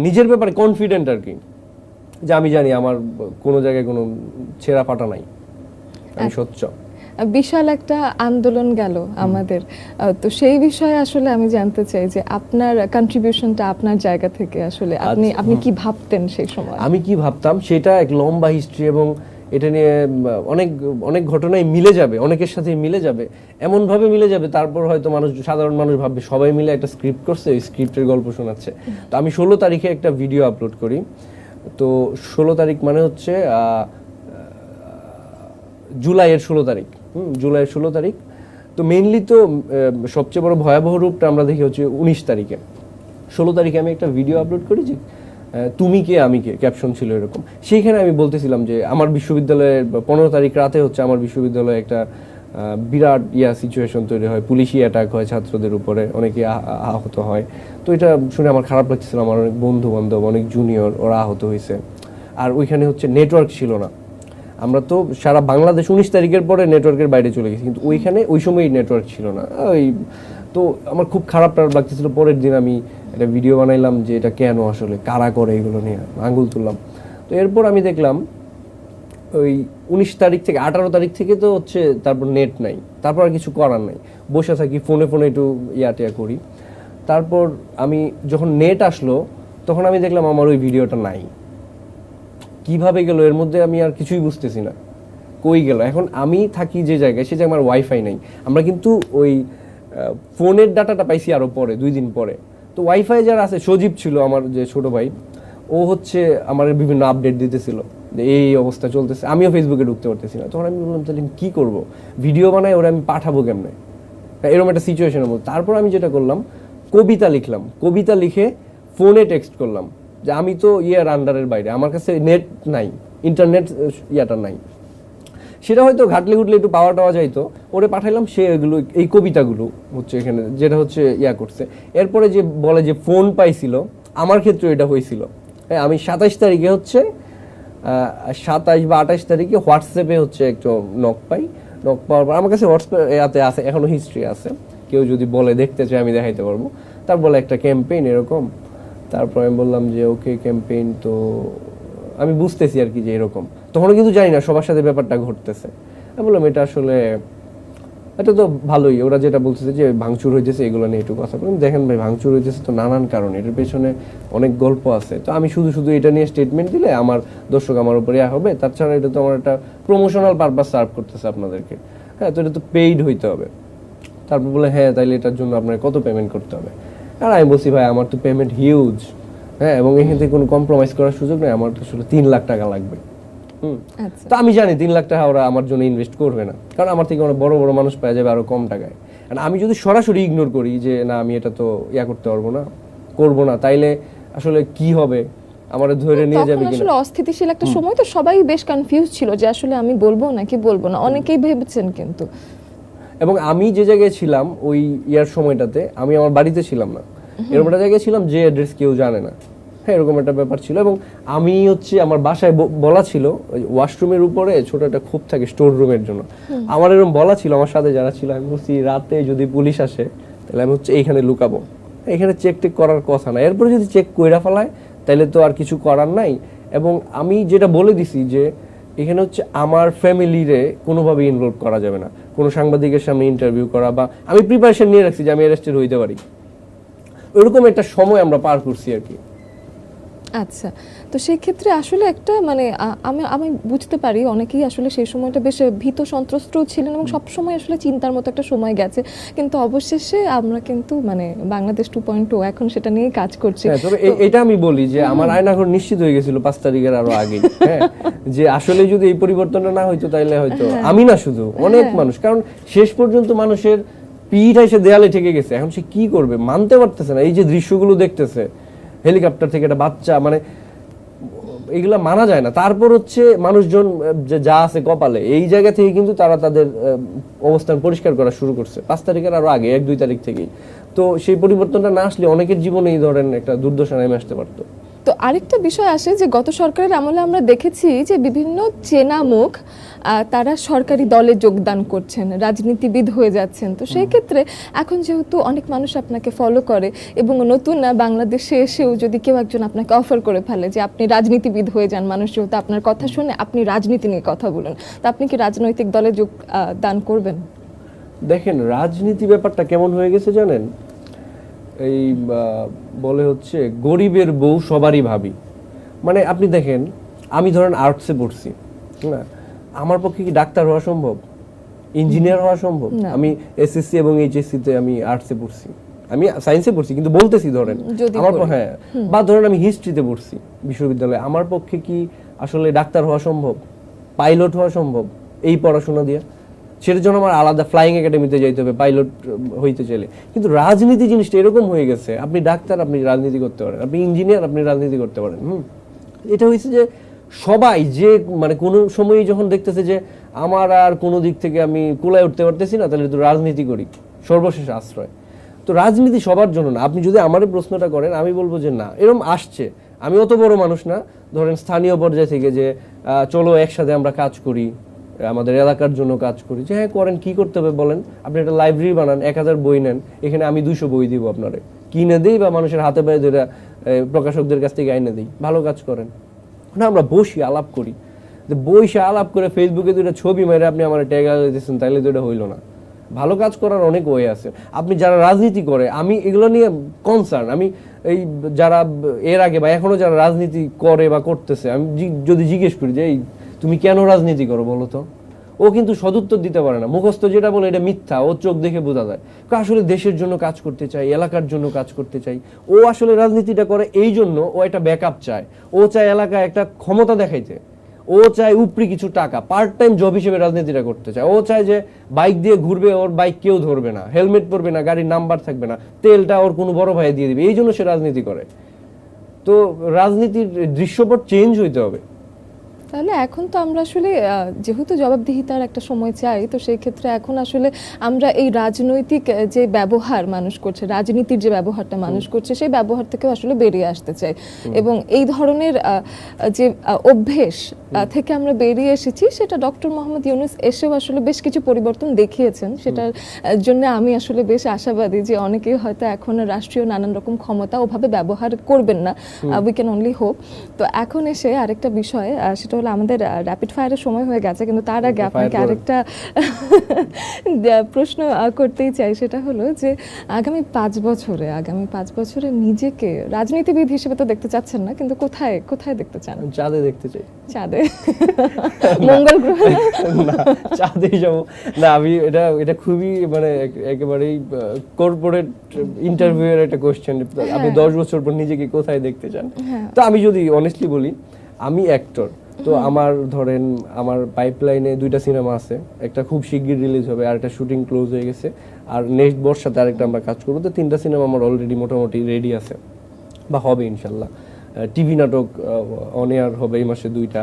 নিজের ব্যাপারে কনফিডেন্ট আর কি, যে আমি জানি আমার কোনো জায়গায় কোনো ছেঁড়া ফাটা নাই, আমি সচ্চ। বিশাল একটা আন্দোলন গেল আমাদের, তো সেই বিষয়ে আসলে আমি জানতে চাই যে আপনার কন্ট্রিবিউশনটা আপনার জায়গা থেকে আসলে আপনি কি ভাবতেন সেই সময়? আমি কি ভাবতাম সেটা এক লম্বা হিস্ট্রি, এবং এটা নিয়ে অনেক অনেক ঘটনায় মিলে যাবে, অনেকের সাথে মিলে যাবে, এমন ভাবে মিলে যাবে তারপর হয়তো সাধারণ মানুষ ভাববে সবাই মিলে একটা স্ক্রিপ্ট করছে, ওই স্ক্রিপ্টের গল্প শোনাচ্ছে। তো আমি 16 তারিখে একটা ভিডিও আপলোড করি। তো 16 তারিখ মানে হচ্ছে জুলাইয়ের 16 তারিখ। জুলাইয়ের 16 তারিখ। তো মেইনলি তো সবচেয়ে বড় ভয়াবহ রূপটা আমরা দেখি হচ্ছে 19 তারিখে। 16 তারিখে আমি একটা ভিডিও আপলোড করি যে তুমি কে আমি কে, ক্যাপশন ছিল এরকম। সেইখানে আমি বলতেছিলাম যে আমার বিশ্ববিদ্যালয়ের 15 তারিখ রাতে হচ্ছে আমার বিশ্ববিদ্যালয়ে একটা বিরাট সিচুয়েশন তৈরি হয়, পুলিশি অ্যাটাক হয় ছাত্রদের উপরে, অনেকে আহত হয়। তো এটা শুনে আমার খারাপ লাগছিল, আমার অনেক বন্ধু বান্ধব, অনেক জুনিয়র ওরা আহত হয়েছে। আর ওইখানে হচ্ছে নেটওয়ার্ক ছিল না, আমরা তো সারা বাংলাদেশ 19 তারিখের পরে নেটওয়ার্কের বাইরে চলে গেছি, কিন্তু ওইখানে ওই সময়ই নেটওয়ার্ক ছিল না। তো আমার খুব খারাপ লাগতেছিল। পরের দিন আমি একটা ভিডিও বানাইলাম যে এটা কেন, আসলে কারা করে এগুলো নিয়ে আঙ্গুল তুললাম। তো এরপর আমি দেখলাম ওই 19 তারিখ থেকে 18 তারিখ থেকে তো হচ্ছে তারপর নেট নাই, তারপর আর কিছু করার নাই, বসে থাকি ফোনে একটু টিয়া করি। তারপর আমি যখন নেট আসলো তখন আমি দেখলাম আমার ওই ভিডিওটা নাই। কিভাবে গেল এর মধ্যে আমি আর কিছুই বুঝতেছি না, কই গেল। এখন আমি থাকি যে জায়গায়, সে জায়গায় আমার ওয়াইফাই নাই। আমরা কিন্তু ওই ফোনের ডাটাটা পাইছি আরো পরে, 2 দিন পরে। তো ওয়াইফাই যারা আছে, সজীব ছিল আমার যে ছোট ভাই, ও হচ্ছে আমার বিভিন্ন আপডেট দিতেছিল যে এই অবস্থা চলতেছে। আমিও ফেসবুকে ঢুকতে পারতেছি না। তখন আমি বললাম তাহলে কি করব, ভিডিও বানাই ওরা আমি পাঠাবো কেমনে, এরকম একটা সিচুয়েশনের মধ্যে। তারপর আমি যেটা করলাম, কবিতা লিখলাম, কবিতা লিখে ফোনে টেক্সট করলাম যে আমি তো আন্ডারের বাইরে, আমার কাছে নেট নাই, ইন্টারনেট নাই। সেটা হয়তো ঘাটলে ঘুটলে একটু পাওয়া টাওয়া যাইতো, ওরে পাঠাইলাম, সে এগুলো এই কবিতাগুলো হচ্ছে এখানে যেটা হচ্ছে ইয়া করছে। এরপরে যে বলে যে ফোন পাইছিল, আমার ক্ষেত্রে এটা হয়েছিল। হ্যাঁ, আমি 27 তারিখে হচ্ছে 27 বা 28 তারিখে হোয়াটসঅ্যাপে হচ্ছে একটু নক পাই। নক পাওয়ার পর আমার কাছে হোয়াটসঅ্যাপে আছে, এখনো হিস্ট্রি আছে, কেউ যদি বলে দেখতে চায় আমি দেখাইতে পারবো। তার বলে একটা ক্যাম্পেইন এরকম। তারপর আমি বললাম যে ওকে ক্যাম্পেইন, তো আমি বুঝতেছি আর কি যে এরকম। তখনও কিন্তু জানি না সবার সাথে ব্যাপারটা ঘটতেছে। আমি বললাম এটা আসলে এটা তো ভালোই, ওরা যেটা বলতেছে যে ভাঙচুর হইতেছে এগুলো নিয়ে একটু কথা বলুন। দেখেন ভাই, ভাঙচুর হইতেছে তো নানান কারণ, এটার পেছনে অনেক গল্প আছে। তো আমি শুধু শুধু এটা নিয়ে স্টেটমেন্ট দিলে আমার দর্শক আমার উপরে হবে, তাছাড়া এটা তো আমার একটা প্রমোশনাল পারপাস সার্ভ করতেছে আপনাদেরকে। হ্যাঁ, তো এটা তো পেইড হইতে হবে। তারপর বলে হ্যাঁ তাইলে এটার জন্য আপনার কত পেমেন্ট করতে হবে। আর আমি বলছি ভাই আমার তো পেমেন্ট হিউজ, হ্যাঁ, এবং এখান থেকে কোনো কম্প্রোমাইজ করার সুযোগ নেই, আমার তো আসলে 3 লাখ টাকা লাগবে। তো আমি জানি 3 লাখ টাকা ওরা আমার জন্য ইনভেস্ট করবে না, কারণ আমার থেকে অনেক বড় বড় মানুষ পাওয়া যাবে আরো কম টাকায়। আর আমি যদি সরাসরি ইগনোর করি যে না আমি এটা তো করতে পারবো না, করবো না, তাইলে আসলে কি হবে, আমার ধরে নিয়ে যাবে কিনা। আসলে অস্থিতিশীল একটা সময়, তো সবাই বেশ কনফিউজ ছিল যে আসলে আমি বলবো নাকি বলবো না, অনেকেই ভেবেছেন কিন্তু। এবং আমি যে জায়গায় ছিলাম ওই ইয়ার সময়টাতে, আমি আমার বাড়িতে ছিলাম না, এরকম একটা জায়গায় ছিলাম যে অ্যাড্রেস কেউ জানে না। হ্যাঁ, এরকম একটা ব্যাপার ছিল। এবং আমি হচ্ছে আমার বাসায় বলা ছিল ওয়াশরুমের উপরে ছোট একটা খোপ থাকে স্টোর রুমের জন্য, আমার এরকম বলা ছিল আমার সাথে যারা ছিল। আমি বলছি রাতে যদি পুলিশ আসে তাহলে আমি হচ্ছে এইখানে লুকাবো, এখানে চেক টেক করার কথা না, এরপরে যদি চেক কইরা ফেলায় তাহলে তো আর কিছু করার নাই। এবং আমি যেটা বলে দিছি যে এখানে হচ্ছে আমার ফ্যামিলিরে কোনোভাবে ইনভলভ করা যাবে না, কোনো সাংবাদিকের সামনে ইন্টারভিউ করা, বা আমি প্রিপারেশন নিয়ে রাখছি যে আমি অ্যারেস্টেড হইতে পারি। ওইরকম একটা সময় আমরা পার করছি আর কি। আচ্ছা, তো সেই ক্ষেত্রে আসলে একটা মানে আমি আমি বুঝতে পারি অনেকেই আসলে সেই সময়টা বেশ ভীত সন্ত্রস্তও ছিলেন এবং সব সময় আসলে চিন্তার মতো একটা সময় গেছে, কিন্তু অবশেষে আমরা কিন্তু মানে বাংলাদেশ 2.0 এখন সেটা নিয়ে কাজ করছি। তবে এটা আমি বলি যে আমার আয়নাঘর নিশ্চিত হয়ে গেছিল 5 তারিখের আরো আগে, হ্যাঁ, যে আসলে যদি এই পরিবর্তনটা না হইতো তাইলে হয়তো আমি না শুধু অনেক মানুষ, কারণ শেষ পর্যন্ত মানুষের পিঠ এসে দেয়ালে ঠেকে গেছে। এখন সে কি করবে মানতে পারতেছে না, এই যে দৃশ্যগুলো দেখতেছে হেলিকপ্টার থেকে একটা বাচ্চা, মানে এগুলা মানা যায় না। তারপর হচ্ছে মানুষজন যা আছে কপালে, এই জায়গা থেকে কিন্তু তারা তাদের অবস্থান পরিষ্কার করা শুরু করছে 5 তারিখের আরো আগে, 1-2 তারিখ থেকেই। তো সেই পরিবর্তনটা না আসলে অনেকের জীবনে এই ধরেন একটা দুর্দশা নেমে আসতে পারতো। তো আরেকটা বিষয় আসে যে গত সরকারের আমলে আমরা দেখেছি যে বিভিন্ন চেনা মুখ তারা সরকারি দলে যোগদান করছেন, রাজনীতিবিদ হয়ে যাচ্ছেন। তো সেই ক্ষেত্রে এখন যেহেতু অনেক মানুষ আপনাকে ফলো করে এবং নতুন বাংলাদেশে এসেও যদি কেউ একজন আপনাকে অফার করে ফেলে যে আপনি রাজনীতিবিদ হয়ে যান, মানুষ যেহেতু আপনার কথা শুনে আপনি রাজনীতি নিয়ে কথা বলেন, তো আপনি কি রাজনৈতিক দলে যোগদান করবেন? দেখেন রাজনীতি ব্যাপারটা কেমন হয়ে গেছে জানেন, এই বলে হচ্ছে গরিবের বউ সবারই ভাবি। মানে আপনি দেখেন আমি ধরেন আর্টসে পড়ছি, না আমার পক্ষে কি ডাক্তার হওয়া সম্ভব, ইঞ্জিনিয়ার হওয়া সম্ভব? আমি এসএসসি এবং এইচএসসি তে আমি আর্টসে পড়ছি, আমি সায়েন্সে পড়ছি, কিন্তু বলতেছি ধরেন আমার হ্যাঁ, বা ধরেন আমি হিস্ট্রিতে পড়ছি বিশ্ববিদ্যালয়ে, আমার পক্ষে কি আসলে ডাক্তার হওয়া সম্ভব, পাইলট হওয়া সম্ভব এই পড়াশোনা দিয়ে? সেটার জন্য আমার আলাদা ফ্লাইং একাডেমিতে যাইতে হবে পাইলট হইতে চাইলে। কিন্তু রাজনীতি জিনিসটা এরকম হয়ে গেছে, আপনি ডাক্তার আপনি রাজনীতি করতে পারেন, আপনি ইঞ্জিনিয়ার আপনি রাজনীতি করতে পারেন। এটা হয়েছে যে সবাই যে মানে কোনো সময়ই যখন দেখতেছে যে আমার আর কোনো দিক থেকে আমি কুলায় উঠতে পারতেছি না, তাহলে তো রাজনীতি করি, সর্বশেষ আশ্রয়। তো রাজনীতি সবার জন্য না। আপনি যদি আমারে প্রশ্নটা করেন আমি বলবো যে না, এরকম আসছে, আমি অত বড় মানুষ না, ধরেন স্থানীয় পর্যায় থেকে যে চলো একসাথে আমরা কাজ করি, আমাদের এলাকার জন্য কাজ করি, যে হ্যাঁ করেন, কি করতে হবে বলেন, আপনি একটা লাইব্রেরি বানান, 1000 বই নেন, এখানে আমি 200 বই দিব আপনারে, কিনে দিই বা মানুষের হাতে পায়ে ধরে প্রকাশকদের কাছ থেকে আইনে দিই, ভালো কাজ করেন না। আমরা বসি আলাপ করি, বইসে আলাপ করে ফেসবুকে দুইটা ছবি মেরে আপনি আমার ট্যাগ দিয়েছেন, তাইলে তো এটা হইলো না। ভালো কাজ করার অনেক ওয়ে আছে। আপনি যারা রাজনীতি করে, আমি এগুলো নিয়ে কনসার্ন, আমি এই যারা এর আগে বা এখনো যারা রাজনীতি করে বা করতেছে, আমি যদি জিজ্ঞেস করি যে এই তুমি কেন রাজনীতি করো বলো তো, ও কিন্তু সদুত্তর দিতে পারে না, মুখস্থ যেটা বলে এটা মিথ্যা, ও চোখ দেখে বোঝা যায়। আসলে দেশের জন্য কাজ করতে চাই, এলাকার জন্য কাজ করতে চাই। ও আসলে রাজনীতিটা করে এই জন্য, ও একটা ব্যাকআপ চায়, ও চায় এলাকায় একটা ক্ষমতা দেখাইতে, ও চায় উপরি কিছু টাকা, পার্ট টাইম জব হিসেবে রাজনীতিটা করতে চায়। ও চায় যে বাইক দিয়ে ঘুরবে, ওর বাইক কেউ ধরবে না, হেলমেট পরবে না, গাড়ির নাম্বার থাকবে না, তেলটা ওর কোনো বড় ভাই দিয়ে দিবে, এই জন্য সে রাজনীতি করে। তো রাজনীতির দৃশ্যপট চেঞ্জ হইতে হবে। তাহলে এখন তো আমরা আসলে যেহেতু জবাবদিহিতার একটা সময় চাই, তো সেই ক্ষেত্রে এখন আসলে আমরা এই রাজনৈতিক যে ব্যবহার মানুষ করছে, রাজনীতির যে ব্যবহারটা মানুষ করছে, সেই ব্যবহার থেকে আসলে বেরিয়ে আসতে চাই। এবং এই ধরনের যে অভ্যেস থেকে আমরা বেরিয়ে এসেছি, সেটা ডক্টর মোহাম্মদ ইউনূস এসেও আসলে বেশ কিছু পরিবর্তন দেখিয়েছেন। সেটার জন্য আমি আসলে বেশ আশাবাদী যে অনেকেই হয়তো এখন রাষ্ট্রীয় নানান রকম ক্ষমতা ওভাবে ব্যবহার করবেন না, উই ক্যান অনলি হোপ। তো এখন এসে আরেকটা বিষয়, সেটা হলো আমাদের র্যাপিড ফায়ারের সময় হয়ে গেছে, কিন্তু তার আগে আপনাকে আরেকটা প্রশ্ন করতেই চাই। সেটা হলো যে আগামী 5 বছরে নিজেকে রাজনীতিবিদ হিসেবে তো দেখতে চাচ্ছেন না, কিন্তু কোথায় কোথায় দেখতে চান? চাঁদে দেখতে চাই। চাঁদে? মঙ্গল গ্রহে? না, চাঁদে যাব না। আমি এটা খুবই মানে একেবারেই কর্পোরেট ইন্টারভিউয়ের একটা কোশ্চেন। আপনি 10 বছর পর নিজেকে কোথায় দেখতে চান? তো আমি যদি অনেস্টলি বলি, আমি অ্যাক্টর। তো আমার ধরেন আমার পাইপলাইনে 2টা সিনেমা আছে, একটা খুব শিগগির রিলিজ হবে, আর একটা শুটিং ক্লোজ হয়ে গেছে, আর নেক্সট বর্ষাতে আরেকটা আমরা কাজ করবো। তো 3টা সিনেমা আমার অলরেডি মোটামুটি রেডি আছে বা হবে ইনশাল্লাহ। টিভি নাটক অন এয়ার হবে এই মাসে 2টা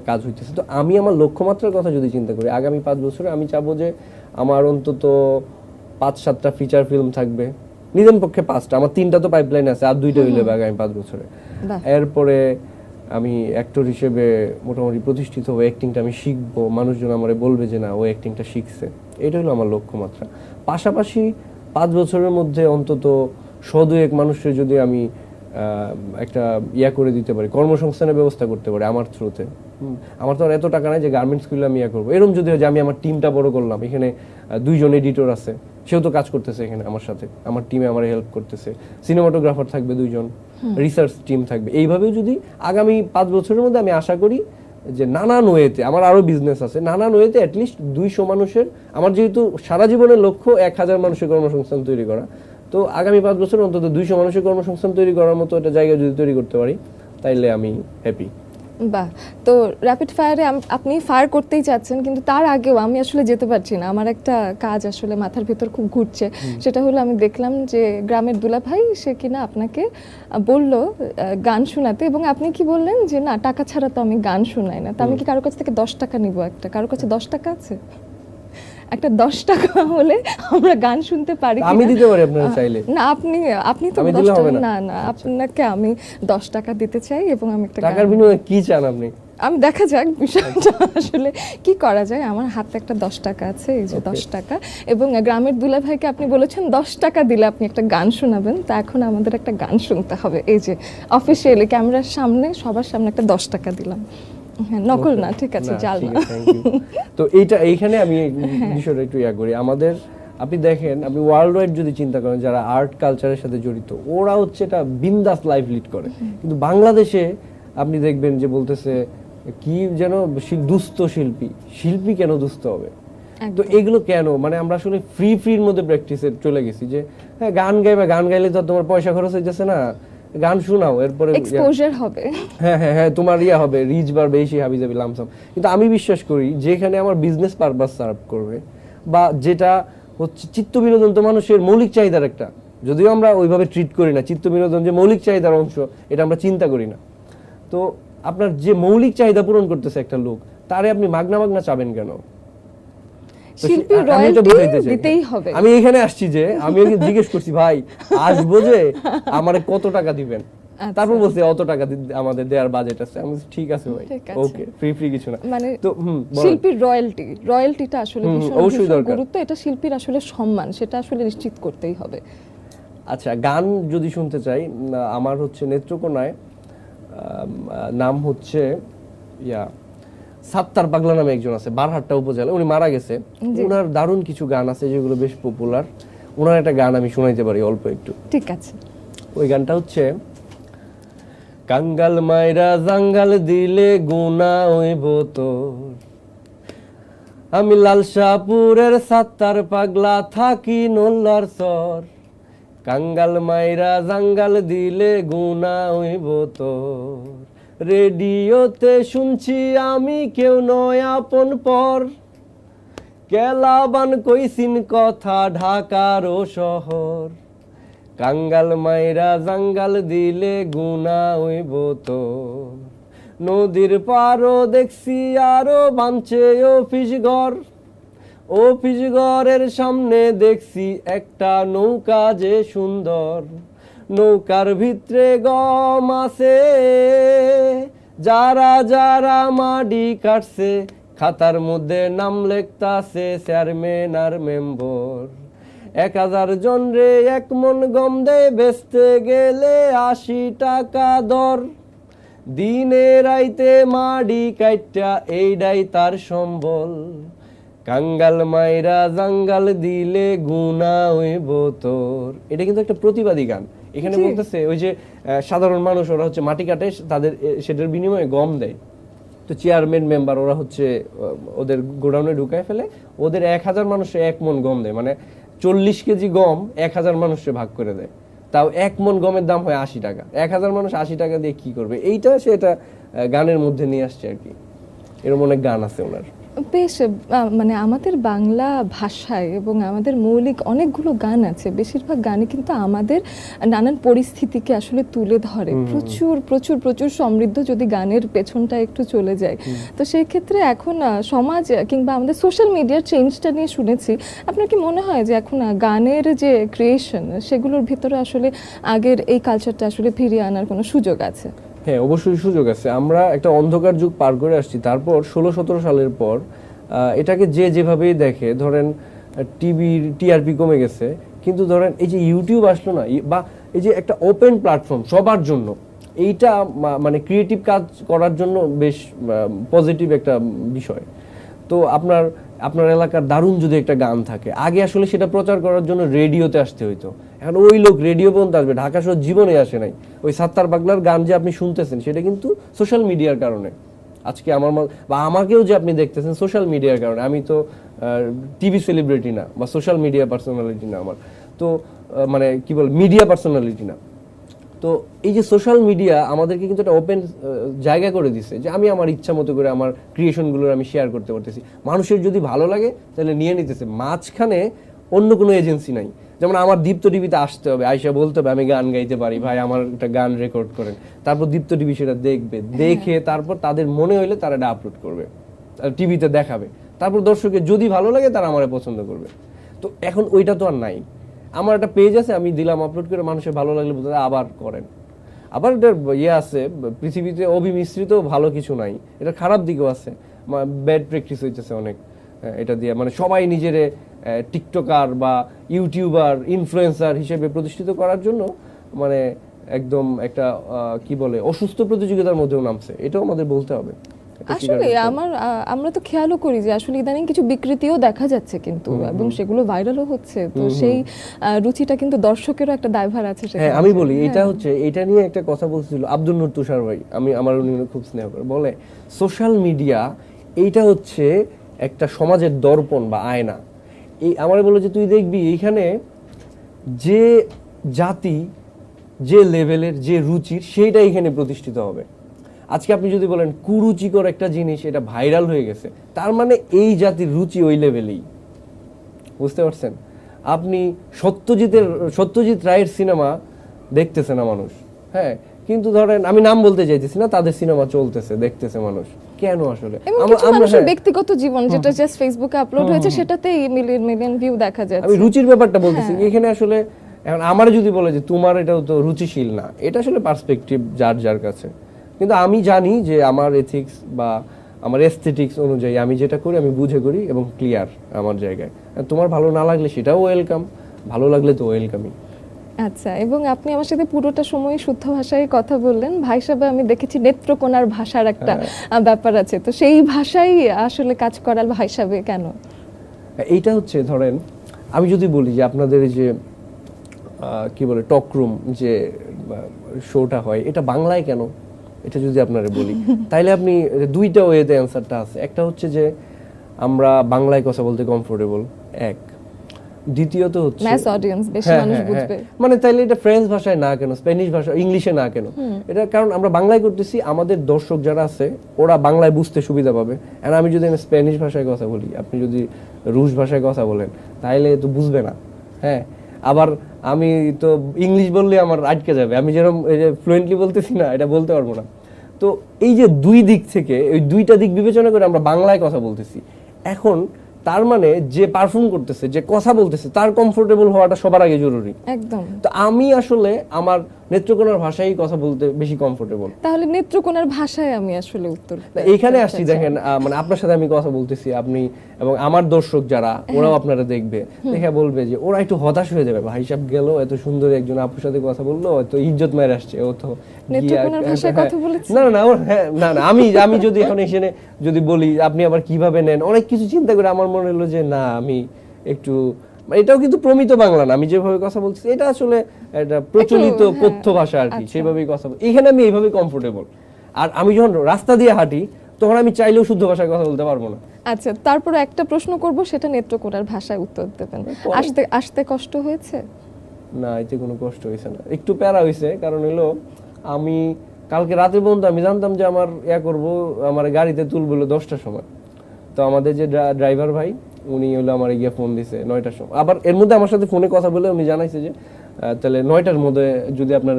কাজ হইতেছে। তো আমি আমার লক্ষ্যমাত্রার কথা যদি চিন্তা করি, আগামী 5 বছরে আমি চাবো যে আমার অন্তত 5-7টা ফিচার ফিল্ম থাকবে, নিজের পক্ষে 5টা, আমার 3টা তো পাইপলাইন আছে, আর 2টা হইলে আগামী 5 বছরে। এরপরে আমি অ্যাক্টর হিসেবে মোটামুটি প্রতিষ্ঠিত হবো, অ্যাক্টিংটা আমি শিখবো, মানুষজন আমারে বলবে যে না ও অ্যাক্টিংটা শিখছে। এটা হলো আমার লক্ষ্যমাত্রা। পাশাপাশি 5 বছরের মধ্যে অন্তত 100-200 মানুষের যদি আমি একটা করে দিতে পারি, কর্মসংস্থানের ব্যবস্থা করতে পারি আমার থ্রুতে। আমার তো আর এত টাকা নাই যে গার্মেন্টস খুলে আমি করবো। এরকম যদি হয় যে আমি আমার টিমটা বড় করলাম, এখানে 2জন এডিটর আছে, সেও তো কাজ করতেছে এখানে আমার সাথে, আমার টিমে আমার হেল্প করতেছে, সিনেমাটোগ্রাফার থাকবে 2জন, রিসার্চ টিম থাকবে। এইভাবেও যদি আগামী 5 বছরের মধ্যে আমি আশা করি যে নানান ওয়েতে, আমার আরো বিজনেস আছে, নানান ওয়েতে অ্যাটলিস্ট 200 মানুষের, আমার যেহেতু সারা জীবনের লক্ষ্য 1000 মানুষের কর্মসংস্থান তৈরি করা, তো আগামী 5 বছর অন্তত 200 মানুষের কর্মসংস্থান তৈরি করার মতো একটা জায়গা যদি তৈরি করতে পারি, তাইলে আমি হ্যাপি। বাহ। তো র্যাপিড ফায়ারে আপনি ফায়ার করতেই চাচ্ছেন, কিন্তু তার আগেও আমি আসলে যেতে পারছি না, আমার একটা কাজ আসলে মাথার ভিতর খুব ঘুরছে। সেটা হলো আমি দেখলাম যে গ্রামের দুলাভাই সে কিনা আপনাকে বলল গান শোনাতে, এবং আপনি কি বললেন যে না, টাকা ছাড়া তো আমি গান শোনাই না। তো আমি কি কারোর কাছ থেকে 10 টাকা নিব? কারোর কাছে 10 টাকা আছে? একটা 10 টাকা হলে আমরা গান শুনতে পারি। আমি দিতে পারি আপনারা চাইলে। না, আপনি তো 10 টাকা না, আপনাকে আমি 10 টাকা দিতে চাই, এবং আমি একটা টাকার বিনিময়ে কি চান আপনি? আমি দেখা যাক বিষয়টা আসলে কি করা যায়। আমার হাতে একটা 10 টাকা আছে, এই যে 10 টাকা, এবং গ্রামের দুলাভাইকে আপনি বলেছেন 10 টাকা দিলে আপনি একটা গান শোনাবেন। তা এখন আমাদের একটা গান শুনতে হবে, এই যে অফিসিয়ালি ক্যামেরার সামনে, সবার সামনে একটা 10 টাকা দিলাম। হ্যাঁ, নকল না, ঠিক আছে, জাল না। তো এইখানে আমি বিষয়টা একটু করি। আমাদের আপনি দেখেন, আপনি ওয়ার্ল্ড ওয়াইড যদি চিন্তা করেন, যারা আর্ট কালচারের সাথে জড়িত, ওরা হচ্ছে এটা বিন্দাস লাইফ লিড করে। কিন্তু বাংলাদেশে আপনি দেখবেন যে বলতেছে কি যেন দুস্থ শিল্পী কেন দুস্থ হবে? তো এগুলো কেন? মানে আমরা আসলে ফ্রির মধ্যে প্র্যাকটিসে চলে গেছি যে হ্যাঁ গান গাইলে তো তোমার পয়সা খরচ হয়ে যাচ্ছে না, গান শোনাও, এরপরে এক্সপোজার হবে, হ্যাঁ তোমার হবে, রিচ বাড়বে, এই হাবিজাবি লামসাম। কিন্তু আমি বিশ্বাস করি যেখানে আমার বিজনেস পারপাস সার্ভ করবে, বা যেটা হচ্ছে চিত্ত বিনোদন, তো মানুষের মৌলিক চাহিদার একটা, যদিও আমরা ওইভাবে ট্রিট করি না, চিত্ত বিনোদন যে মৌলিক চাহিদার অংশ এটা আমরা চিন্তা করি না। তো আপনার যে মৌলিক চাহিদা পূরণ করতেছে একটা লোক, তারে আপনি মাগনা চাবেন কেন? আমি এখানে আসছি যে আমি জিজ্ঞেস করছি ভাই আসবো যে আমারে কত টাকা দিবেন, তারপর বলছে অত টাকা আমাদের দেওয়ার বাজেট আছে। আমি ঠিক আছে ভাই, ওকে, ফ্রি কিছু না। মানে তো শিল্পীর রয়্যালটিটা আসলে অবশ্যই দরকার, গুরুত্ব, এটা শিল্পীর আসলে সম্মান, সেটা আসলে নিশ্চিত করতেই হবে। আচ্ছা, গান যদি শুনতে চাই, আমার হচ্ছে নেত্রকোনায় নাম হচ্ছে সাত্তার পাগলা নামে একজন আছে, বারহাট্টা উপজেলা, উনি মারা গেছে। ওনার দারুণ কিছু গান আছে যেগুলো বেশ পপুলার। ওনার একটা গান আমি শোনাইতে পারি অল্প একটু। ঠিক আছে। ওই গানটা হচ্ছে কাঙ্গাল মাইরা জাঙ্গাল দিলে গুনা হইব তোর, আমি লালশাহপুরের সাত্তার পাগলা থাকি নল্লার সর, কাঙ্গাল মাইরা জাঙ্গাল দিলে গুনা হইব তোর, রেডিওতে শুনছি আমি কেউ নয় আপন পর, কেলাবান কইছিন কথা ঢাকারও শহর, কাঙ্গাল মাইরা জাঙ্গাল দিলে গুনা হইব তোর, নদীর পারও দেখছি আরো বানছে অফিস ঘর, অফিস ঘরের সামনে দেখছি একটা নৌকা যে সুন্দর, নৌকার ভিতরে গম আছে, যারা যারা মাটি কাটছে খাতার মধ্যে নাম লেখতাছে চেয়ারম্যান আর মেম্বর। 1000 জন রে 1 মন গম দেয়, বেচতে গেলে 80 টাকা দর। দিনে রাইতে মাডি কাইটা এইডাই তার সম্বল, কাঙ্গাল মাইরা জাঙ্গাল দিলে গুনা হইব তোর। এটা কিন্তু একটা প্রতিবাদী গান। এখানে বলতেছে ওই যে সাধারণ মানুষ ওরা হচ্ছে মাটি কাটে, তাদের সেটার বিনিময়ে গম দেয়। তো চেয়ারম্যান মেম্বার ওরা হচ্ছে ওদের গোডাউনে ঢুকায় ফেলে, ওদের 1000 মানুষে 1 মন গম দেয়, মানে 40 কেজি গম 1000 মানুষে ভাগ করে দেয়। তাও 1 মন গমের দাম হয় 80 টাকা। 1000 মানুষ 80 টাকা দিয়ে কি করবে? এইটা সেটা গানের মধ্যে নিয়ে আসছে আর কি। এরকম অনেক গান আছে ওনার। বেশ, মানে আমাদের বাংলা ভাষায় এবং আমাদের মৌলিক অনেকগুলো গান আছে, বেশিরভাগ গানে কিন্তু আমাদের নানান পরিস্থিতিকে আসলে তুলে ধরে। প্রচুর প্রচুর প্রচুর সমৃদ্ধ যদি গানের পেছনটা একটু চলে যায়, তো সেই ক্ষেত্রে এখন সমাজ কিংবা আমাদের সোশ্যাল মিডিয়ার চেঞ্জটা নিয়ে শুনেছি। আপনার কি মনে হয় যে এখন গানের যে ক্রিয়েশন সেগুলোর ভিতরে আসলে আগের এই কালচারটা আসলে ফিরিয়ে আনার কোনো সুযোগ আছে? হ্যাঁ, অবশ্যই সুযোগ আছে। আমরা একটা অন্ধকার যুগ পার করে আসছি। তারপর 16-17 সালের পর এটাকে যে যেভাবেই দেখে, ধরেন টিভির টিআরপি কমে গেছে, কিন্তু ধরেন এই যে ইউটিউব আসলো না, বা এই যে একটা ওপেন প্ল্যাটফর্ম সবার জন্য, এইটা মানে ক্রিয়েটিভ কাজ করার জন্য বেশ পজিটিভ একটা বিষয়। তো আপনার এলাকার দারুণ যদি একটা গান থাকে, আগে আসলে সেটা প্রচার করার জন্য রেডিওতে আসতে হইতো। এখন ওই লোক রেডিও পর্যন্ত আসবে, ঢাকা শহর জীবনে আসে নাই। ওই সাত্তার পাগলার গান যে আপনি শুনতেছেন, সেটা কিন্তু সোশ্যাল মিডিয়ার কারণে। আজকে বা আমাকেও যে আপনি দেখতেছেন সোশ্যাল মিডিয়ার কারণে। আমি তো টিভি সেলিব্রিটি না বা সোশ্যাল মিডিয়া পার্সোনালিটি না, আমার তো মানে কি বল মিডিয়া পার্সোনালিটি না। তো এই যে সোশ্যাল মিডিয়া আমাদেরকে কিন্তু একটা ওপেন জায়গা করে দিচ্ছে, যে আমি আমার ইচ্ছা মতো করে আমার ক্রিয়েশনগুলোর আমি শেয়ার করতে পারতেছি। মানুষের যদি ভালো লাগে তাহলে নিয়ে নিতেছে, মাঝখানে অন্য কোনো এজেন্সি নাই। যেমন আমার দীপ্ত টিভিতে আসতে হবে, আয়সা বলতে হবে আমি গান গাইতে পারি, ভাই আমার একটা গান রেকর্ড করেন। তারপর দীপ্ত টিভি সেটা দেখবে, দেখে তারপর তাদের মনে হইলে তারা এটা আপলোড করবে, টিভিতে দেখাবে। তারপর দর্শকের যদি ভালো লাগে তারা আমারে পছন্দ করবে। তো এখন ওইটা তো আর নাই। আমার একটা পেজ আছে, আমি দিলাম আপলোড করে, মানুষের ভালো লাগলে বলতে আবার করেন। আবার এটার আছে, পৃথিবীতে অবিমিশ্রিত ভালো কিছু নাই, এটা খারাপ দিকও আছে। ব্যাড প্র্যাকটিস হইতেছে অনেক এটা দিয়ে, মানে সবাই নিজেরে টিকটকার বা ইউটিউবার ইনফ্লুয়েন্সার হিসেবে প্রতিষ্ঠিত করার জন্য মানে একদম একটা কি বলে অসুস্থ প্রতিযোগিতার মধ্যেও নামছে। এটাও আমাদের বলতে হবে। আসলে আমরা তো খেয়ালও করি যে আসলে ইদানিং কিছু বিকৃতিও দেখা যাচ্ছে কিন্তু, এবং সেগুলো ভাইরালও হচ্ছে। তো সেই রুচিটা কিন্তু দর্শকেরও একটা দায়ভার আছে। হ্যাঁ, আমি বলি এটা হচ্ছে, এটা নিয়ে একটা কথা বলছিল আব্দুল নূর তুষার ভাই, আমার উনি খুব স্নেহ করে, বলে সোশ্যাল মিডিয়া এইটা হচ্ছে একটা সমাজের দর্পণ বা আয়না। এই আমার বলে যে তুই দেখবি এইখানে যে জাতি, যে লেভেলের, যে রুচির, সেইটা এখানে প্রতিষ্ঠিত হবে। আজকে আপনি যদি বলেন কুরুচিকর একটা জিনিস, এটা ভাইরাল হয়ে গেছে, তার মানে এই জাতির রুচি ওই লেভেলেই। বুঝতে পারছেন? আপনি সত্যজিৎ রায়ের সিনেমা দেখতেছে না মানুষ, হ্যাঁ, কিন্তু ধরেন আমি নাম বলতে চাইতেছি না, তাদের সিনেমা চলতেছে, দেখতেছে মানুষ। কেন? আসলে আমরা ব্যক্তিগত জীবন যেটা জাস্ট ফেসবুকে আপলোড হয়েছে, সেটাতেই মিলিয়ন ভিউ দেখা যাচ্ছে। আমি রুচির ব্যাপারটা বলতেছি। এখানে আসলে এখন আমার যদি বলে যে তোমার এটাও তো রুচিশীল না, এটা আসলে পার্সপেক্টিভ যার কাছে। কিন্তু আমি জানি যে আমার এথিক্স বা আমার এস্থেটিক্স অনুযায়ী আমি যেটা করি আমি বুঝে করি এবং ক্লিয়ার আমার জায়গায়। তোমার ভালো না লাগলে সেটাও ওয়েলকাম, ভালো লাগলে তো ওয়েলকামই। আচ্ছা, এবং আপনি আমার সাথে পুরোটা সময় শুদ্ধ ভাষায় কথা বললেন। ভাই সাহেব, আমি দেখেছি নেত্রকোনার ভাষার একটা ব্যাপার আছে, তো সেই ভাষাই আসলে কাজ করার ভাই সাহেব কেন? এইটা হচ্ছে ধরেন আমি যদি বলি যে আপনাদের যে কি বলে টকরুম যে শোটা হয়, এটা বাংলায় কেন, এটা যদি আপনারা বলি তাইলে আপনি দুইটা ওয়েতে অ্যান্সারটা আছে। একটা হচ্ছে যে আমরা বাংলায় কথা বলতে কমফোর্টেবল, এক। দ্বিতীয়ত হচ্ছে ম্যাস অডিয়েন্স, বেশি মানুষ বুঝবে। মানে তাইলে এটা ফ্রেঞ্চ ভাষায় না কেন, স্প্যানিশ ভাষা, ইংলিশে না কেন? এটা কারণ আমরা বাংলায় করতেছি, আমাদের দর্শক যারা আছে ওরা বাংলায় বুঝতে সুবিধা পাবে। আর আমি যদি স্প্যানিশ ভাষায় কথা বলি, আপনি যদি রুশ ভাষায় কথা বলেন, তাহলে তো বুঝবে না। হ্যাঁ, আবার আমি তো ইংলিশ বললে আমার আটকে যাবে, আমি যেরকম ফ্লুয়েন্টলি বলতেছি না, এটা বলতে পারবো না। তো এই যে দুই দিক থেকে ওই দুইটা দিক বিবেচনা করে আমরা বাংলায় কথা বলতেছি। এখন তার মানে যে পারফর্ম করতেছে, যে কথা বলতেছে, তার কমফোর্টেবল হওয়াটা সবার আগে জরুরি। একদম। তো আমি আসলে আমার নেত্রকোনার ভাষায় কথা বলতে বেশি কমফোর্টেবল। তাহলে নেত্রকোনার ভাষায় আমি আসলে উত্তর এইখানে আসছি, দেখেন মানে আপনার সাথে আমি কথা বলতেছি, আপনি এবং আমার দর্শক যারা ওরাও আপনারা দেখবে, দেখে বলবে যে ওরা একটু হতাশ হয়ে যাবে, ভাই সাহেব গেল এত সুন্দর একজন আপুর সাথে কথা বললো, তো ইজ্জত মায়ের আসছে, ও তো নেত্রকোনার ভাষায় কথা বলেছে। না না না না, আমি যদি এখন এখানে যদি বলি আপনি আবার কিভাবে নেন, অনেক কিছু চিন্তা করে আমার মনে হলো যে না, আমি একটু, এটাও কিন্তু প্রমিত বাংলা না, আমি যেভাবে কথা বলছি এটা আসলে একটা প্রচলিত কথ্য ভাষা আর কি, সেভাবেই কথা বলি। এখানে আমি এইভাবে কমফোর্টেবল। আর আমি যখন রাস্তা দিয়ে হাঁটি তখন আমি চাইলেও শুদ্ধ ভাষায় কথা বলতে পারবো না। আচ্ছা, তারপর একটা প্রশ্ন করব, সেটা নেত্রকোনার ভাষায় উত্তর দেবেন। আসতে আসতে কষ্ট হয়েছে? না, এতে কোনো কষ্ট হয়েছে না, একটু প্যারা হয়েছে। কারণ হলো আমি কালকে রাতে পর্যন্ত আমি জানতাম যে আমার করবো, আমার গাড়িতে তুলবো 10টার সময়। তো আমাদের যে ড্রাইভার ভাই উনি হলো আমার গিয়ে ফোন দিছে 9টার সময়। আবার এর মধ্যে আমার সাথে ফোনে কথা বলে উনি জানাইছে যে তাহলে 9টার মধ্যে যদি আপনার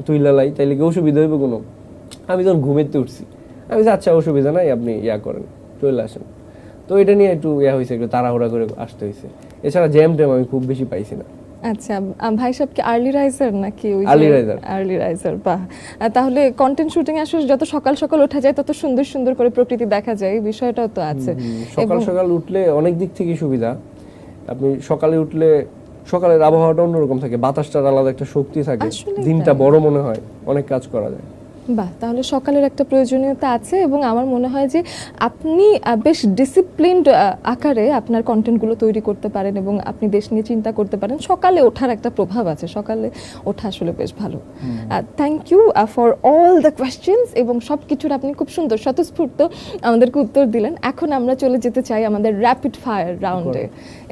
তুইলা লাই তাহলে কি অসুবিধা হইবে কোনো? আমি তখন ঘুমেতে উঠছি, আমি আচ্ছা অসুবিধা নাই, আপনি করেন, চলে আসেন। তো এটা নিয়ে একটু হয়েছে, একটু তাড়াহুড়া করে আসতে হয়েছে। এছাড়া জ্যাম ট্যাম আমি খুব বেশি পাইছি না। আচ্ছা, ভাই সাহেব কি আর্লি রাইজার নাকি? আর্লি রাইজার, বাহ। তাহলে কন্টেন্ট শুটিং আসলে যত সকাল সকাল ওঠা যায় তত সুন্দর সুন্দর করে প্রকৃতি দেখা যায়, এই বিষয়টাও তো আছে। সকাল সকাল উঠলে অনেক দিক থেকে সুবিধা। আপনি সকালে উঠলে সকালের আবহাওয়াটা অন্যরকম থাকে, বাতাসটার আলাদা একটা শক্তি থাকে, দিনটা বড় মনে হয়, অনেক কাজ করা যায়। বাহ, তাহলে সকালের একটা প্রয়োজনীয়তা আছে এবং আমার মনে হয় যে আপনি বেশ ডিসিপ্লিনড আকারে আপনার কন্টেন্টগুলো তৈরি করতে পারেন এবং আপনি দেশ নিয়ে চিন্তা করতে পারেন। সকালে ওঠার একটা প্রভাব আছে, সকালে ওঠা আসলে বেশ ভালো। Thank you for all the questions এবং সব কিছুর আপনি খুব সুন্দর স্বতঃস্ফূর্ত আমাদেরকে উত্তর দিলেন। এখন আমরা চলে যেতে চাই আমাদের র্যাপিড ফায়ার রাউন্ডে,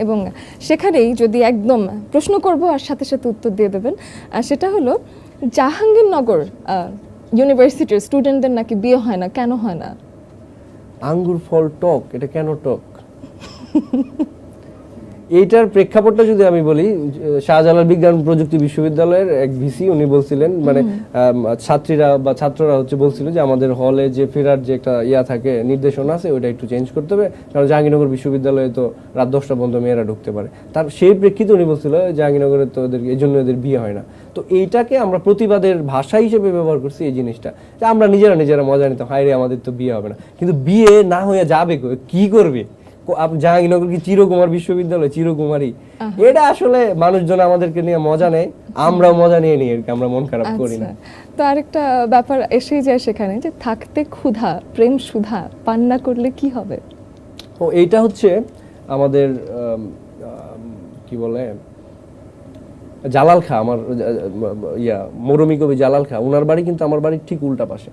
এবং সেখানেই যদি একদম প্রশ্ন করব আর সাথে সাথে উত্তর দিয়ে দেবেন। সেটা হলো, জাহাঙ্গীরনগর ইউনিভার্সিটির স্টুডেন্টদের নাকি বিয়ে হয় না, কেন হয় না? আঙ্গুর ফল টক, এটা কেন টক? এইটার প্রেক্ষাপটটা যদি আমি বলি, শাহজালাল বিজ্ঞান প্রযুক্তি বিশ্ববিদ্যালয়ের এক ভিসি উনি বলছিলেন, মানে ছাত্রীরা বা ছাত্ররা বলছিল যে আমাদের হলে যে ফেরার যে একটা থাকে, নির্দেশনা আছে, ওইটা একটু চেঞ্জ করতে হবে, কারণ জাহাঙ্গীরনগর বিশ্ববিদ্যালয়ে তো রাত 10টা পর্যন্ত মেয়েরা ঢুকতে পারে। তার সেই প্রেক্ষিতে উনি বলছিল জাহাঙ্গীরনগরে তো ওদের এই জন্য এদের বিয়ে হয় না। তো এইটাকে আমরা প্রতিবাদের ভাষা হিসেবে ব্যবহার করছি, এই জিনিসটা যে আমরা নিজেরা মজা নিতাম, হায় রে আমাদের তো বিয়ে হবে না। কিন্তু বিয়ে না হয়ে যাবে কি করবে? জাহাঙ্গীরনগর কি চিরকুমার বিশ্ববিদ্যালয়, চিরকুমারী? এটা আসলে মানুষজন আমাদেরকে নিয়ে মজা নেয়, আমরাও মজা নিয়ে নিই, আমরা মন খারাপ করি না। তো আরেকটা ব্যাপার এসেই যায় সেখানে, যে থাকতে ক্ষুধা প্রেম সুধা পান না করলে কি হবে? ও, এইটা হচ্ছে আমাদের কি বলে জালাল খা, আমার মরমী কবি জালাল খা, উনার বাড়ি কিন্তু আমার বাড়ির ঠিক উল্টা পাশে,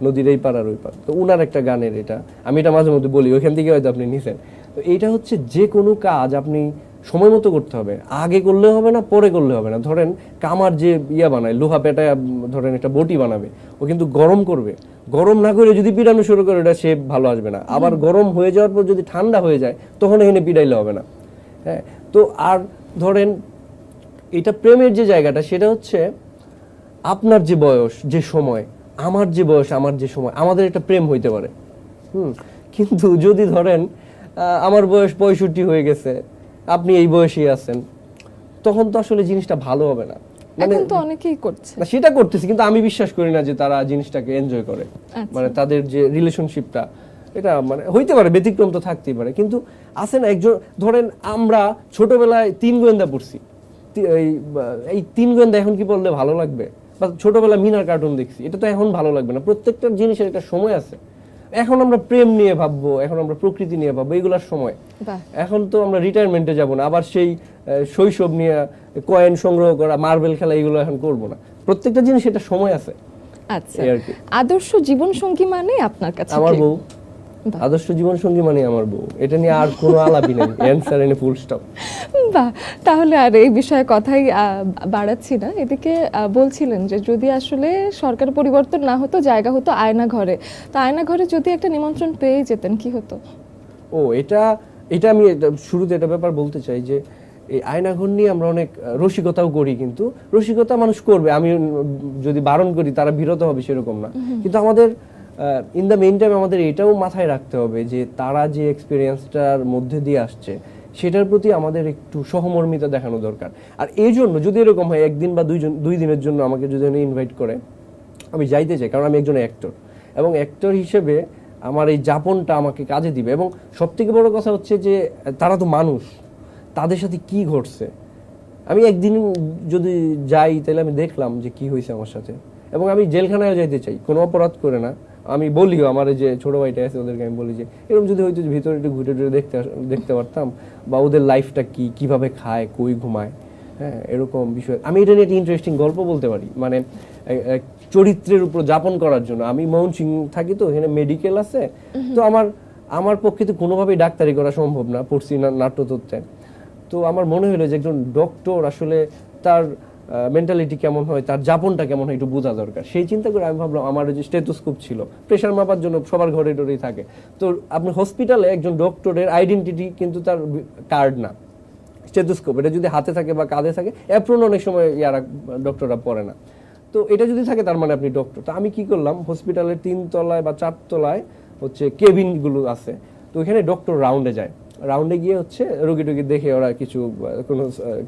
নদীর এই পার আর ওই পার। তো উনার একটা গানের এটা আমি এটা মাঝে মধ্যে বলি, ওইখান থেকে হয়তো আপনি নিছেন। তো এইটা হচ্ছে যে কোনো কাজ আপনি সময় মতো করতে হবে, আগে করলে হবে না, পরে করলে হবে না। ধরেন কামার যে বানায়, লোহা পেটায় ধরেন একটা বটি বানাবে, ও কিন্তু গরম করবে, গরম না করে যদি পিটানো শুরু করে ওটা শেপ ভালো আসবে না। আবার গরম হয়ে যাওয়ার পর যদি ঠান্ডা হয়ে যায় তখন এখানে পিটাইলে হবে না। হ্যাঁ, তো আর ধরেন এটা প্রেমের যে জায়গাটা, সেটা হচ্ছে আপনার যে বয়স, যে সময়, আমার যে বয়স, আমার যে সময়, আমাদের একটা প্রেম হইতে পারে। কিন্তু যদি ধরেন আমার বয়স 65 হয়ে গেছে, আপনি এই বয়সেই আছেন, তখন তো আসলে জিনিসটা ভালো হবে না। মানে তো অনেকেই করছে, সেটা করতেছে, কিন্তু আমি বিশ্বাস করি না যে তারা জিনিসটাকে এনজয় করে। মানে তাদের যে রিলেশনশিপটা, এটা মানে হইতে পারে, ব্যতিক্রম তো থাকতেই পারে, কিন্তু আছে না একজন, ধরেন আমরা ছোটবেলায় 3 গোয়েন্দা পড়ছি, এই 3 গোয়েন্দা এখন কি পড়লে ভালো লাগবে? বা ছোটবেলায় মিনার কার্টুন দেখছি, এটা তো এখন ভালো লাগবে না। প্রত্যেকটা জিনিসের একটা সময় আছে। এখন আমরা প্রেম নিয়ে ভাববো, এখন আমরা প্রকৃতি নিয়ে ভাববো, এইগুলার সময়। এখন তো আমরা রিটায়ারমেন্টে যাব না, আবার সেই শৈশব নিয়ে কয়েন সংগ্রহ করা, মার্বেল খেলা, এগুলো এখন করব না। প্রত্যেকটা জিনিস এটা সময় আছে। আচ্ছা, আদর্শ জীবন সঙ্গী মানে আপনার কাছে আমার বউ। আদর্শ জীবন সঙ্গী মানে আমার বউ, এটা নিয়ে আর কোনো আলাপই নেই, অ্যানসার এনে ফুল স্টপ। বাহ, তাহলে আর এই বিষয়ে কথাই বাড়াচ্ছি না। এদিকে বলছিলেন যে যদি আসলে সরকার পরিবর্তন না হতো, জায়গা হতো আয়না ঘরে, তো আয়না ঘরে যদি একটা নিমন্ত্রণ পেয়ে যেতেন, কি হতো? ও, এটা আমি শুরুতে এটা ব্যাপার বলতে চাই যে এই আয়নাঘর নিয়ে আমরা অনেক রসিকতাও করি, কিন্তু রসিকতা মানুষ করবে, আমি যদি বারণ করি তারা বিরত হবে সেরকম না। কিন্তু আমাদের ইন দ্য মেইন টাইম আমাদের এটাও মাথায় রাখতে হবে যে তারা যে এক্সপিরিয়েন্সটার মধ্যে দিয়ে আসছে সেটার প্রতি আমাদের একটু সহমর্মিতা দেখানো দরকার। আর এই জন্য যদি এরকম হয় একদিন বা দুই দিনের জন্য আমাকে যদি ইনভাইট করে, আমি যাইতে চাই, কারণ আমি একজন অ্যাক্টর, এবং অ্যাক্টর হিসেবে আমার এই যাপনটা আমাকে কাজে দিবে। এবং সবথেকে বড় কথা হচ্ছে যে তারা তো মানুষ, তাদের সাথে কি ঘটছে। আমি একদিন যদি যাই তাহলে আমি দেখলাম যে কি হয়েছে আমার সাথে, এবং আমি জেলখানায় যাইতে চাই, কোনো অপরাধ করে না। আমি বলিও আমার যে ছোট ভাইটা আছে ওদেরকে আমি বলি যে এরকম যদি হয়তো ভিতরে একটু ঘুরে টুরে দেখতে পারতাম, বা ওদের লাইফটা কিভাবে খায়, কই ঘুমায়, হ্যাঁ এরকম বিষয়। আমি এটা নিয়ে একটা ইন্টারেস্টিং গল্প বলতে পারি, মানে চরিত্রের উপর যাপন করার জন্য। আমি ময়মনসিংহ থাকি, তো এখানে মেডিকেল আছে, তো আমার পক্ষে তো কোনোভাবেই ডাক্তারি করা সম্ভব না, পড়ছি নাট্যতত্ত্বে। তো আমার মনে হলো যে একজন ডক্টর আসলে তার মেন্টালিটি কেমন হয়, তার যাপনটা কেমন হয় একটু বোঝা দরকার। সেই চিন্তা করে আমি ভাবলাম আমার যে স্টেথোস্কোপ ছিল, প্রেশার মাপার জন্য সবার ঘরে ঘরেই থাকে, তো আপনি হসপিটালে একজন ডক্টরের আইডেন্টিটি কিন্তু তার কার্ড না, স্টেথোস্কোপ। এটা যদি হাতে থাকে বা কাঁধে থাকে, অ্যাপ্রন অনেক সময় ডক্টররা পরে না, তো এটা যদি থাকে তার মানে আপনি ডক্টর। তো আমি কি করলাম, হসপিটালের 3 তলায় বা 4 তলায় হচ্ছে কেবিনগুলো আছে, তো ওইখানে ডক্টর রাউন্ডে যায়, রাউন্ডে গিয়ে হচ্ছে রোগী টোগী দেখে ওরা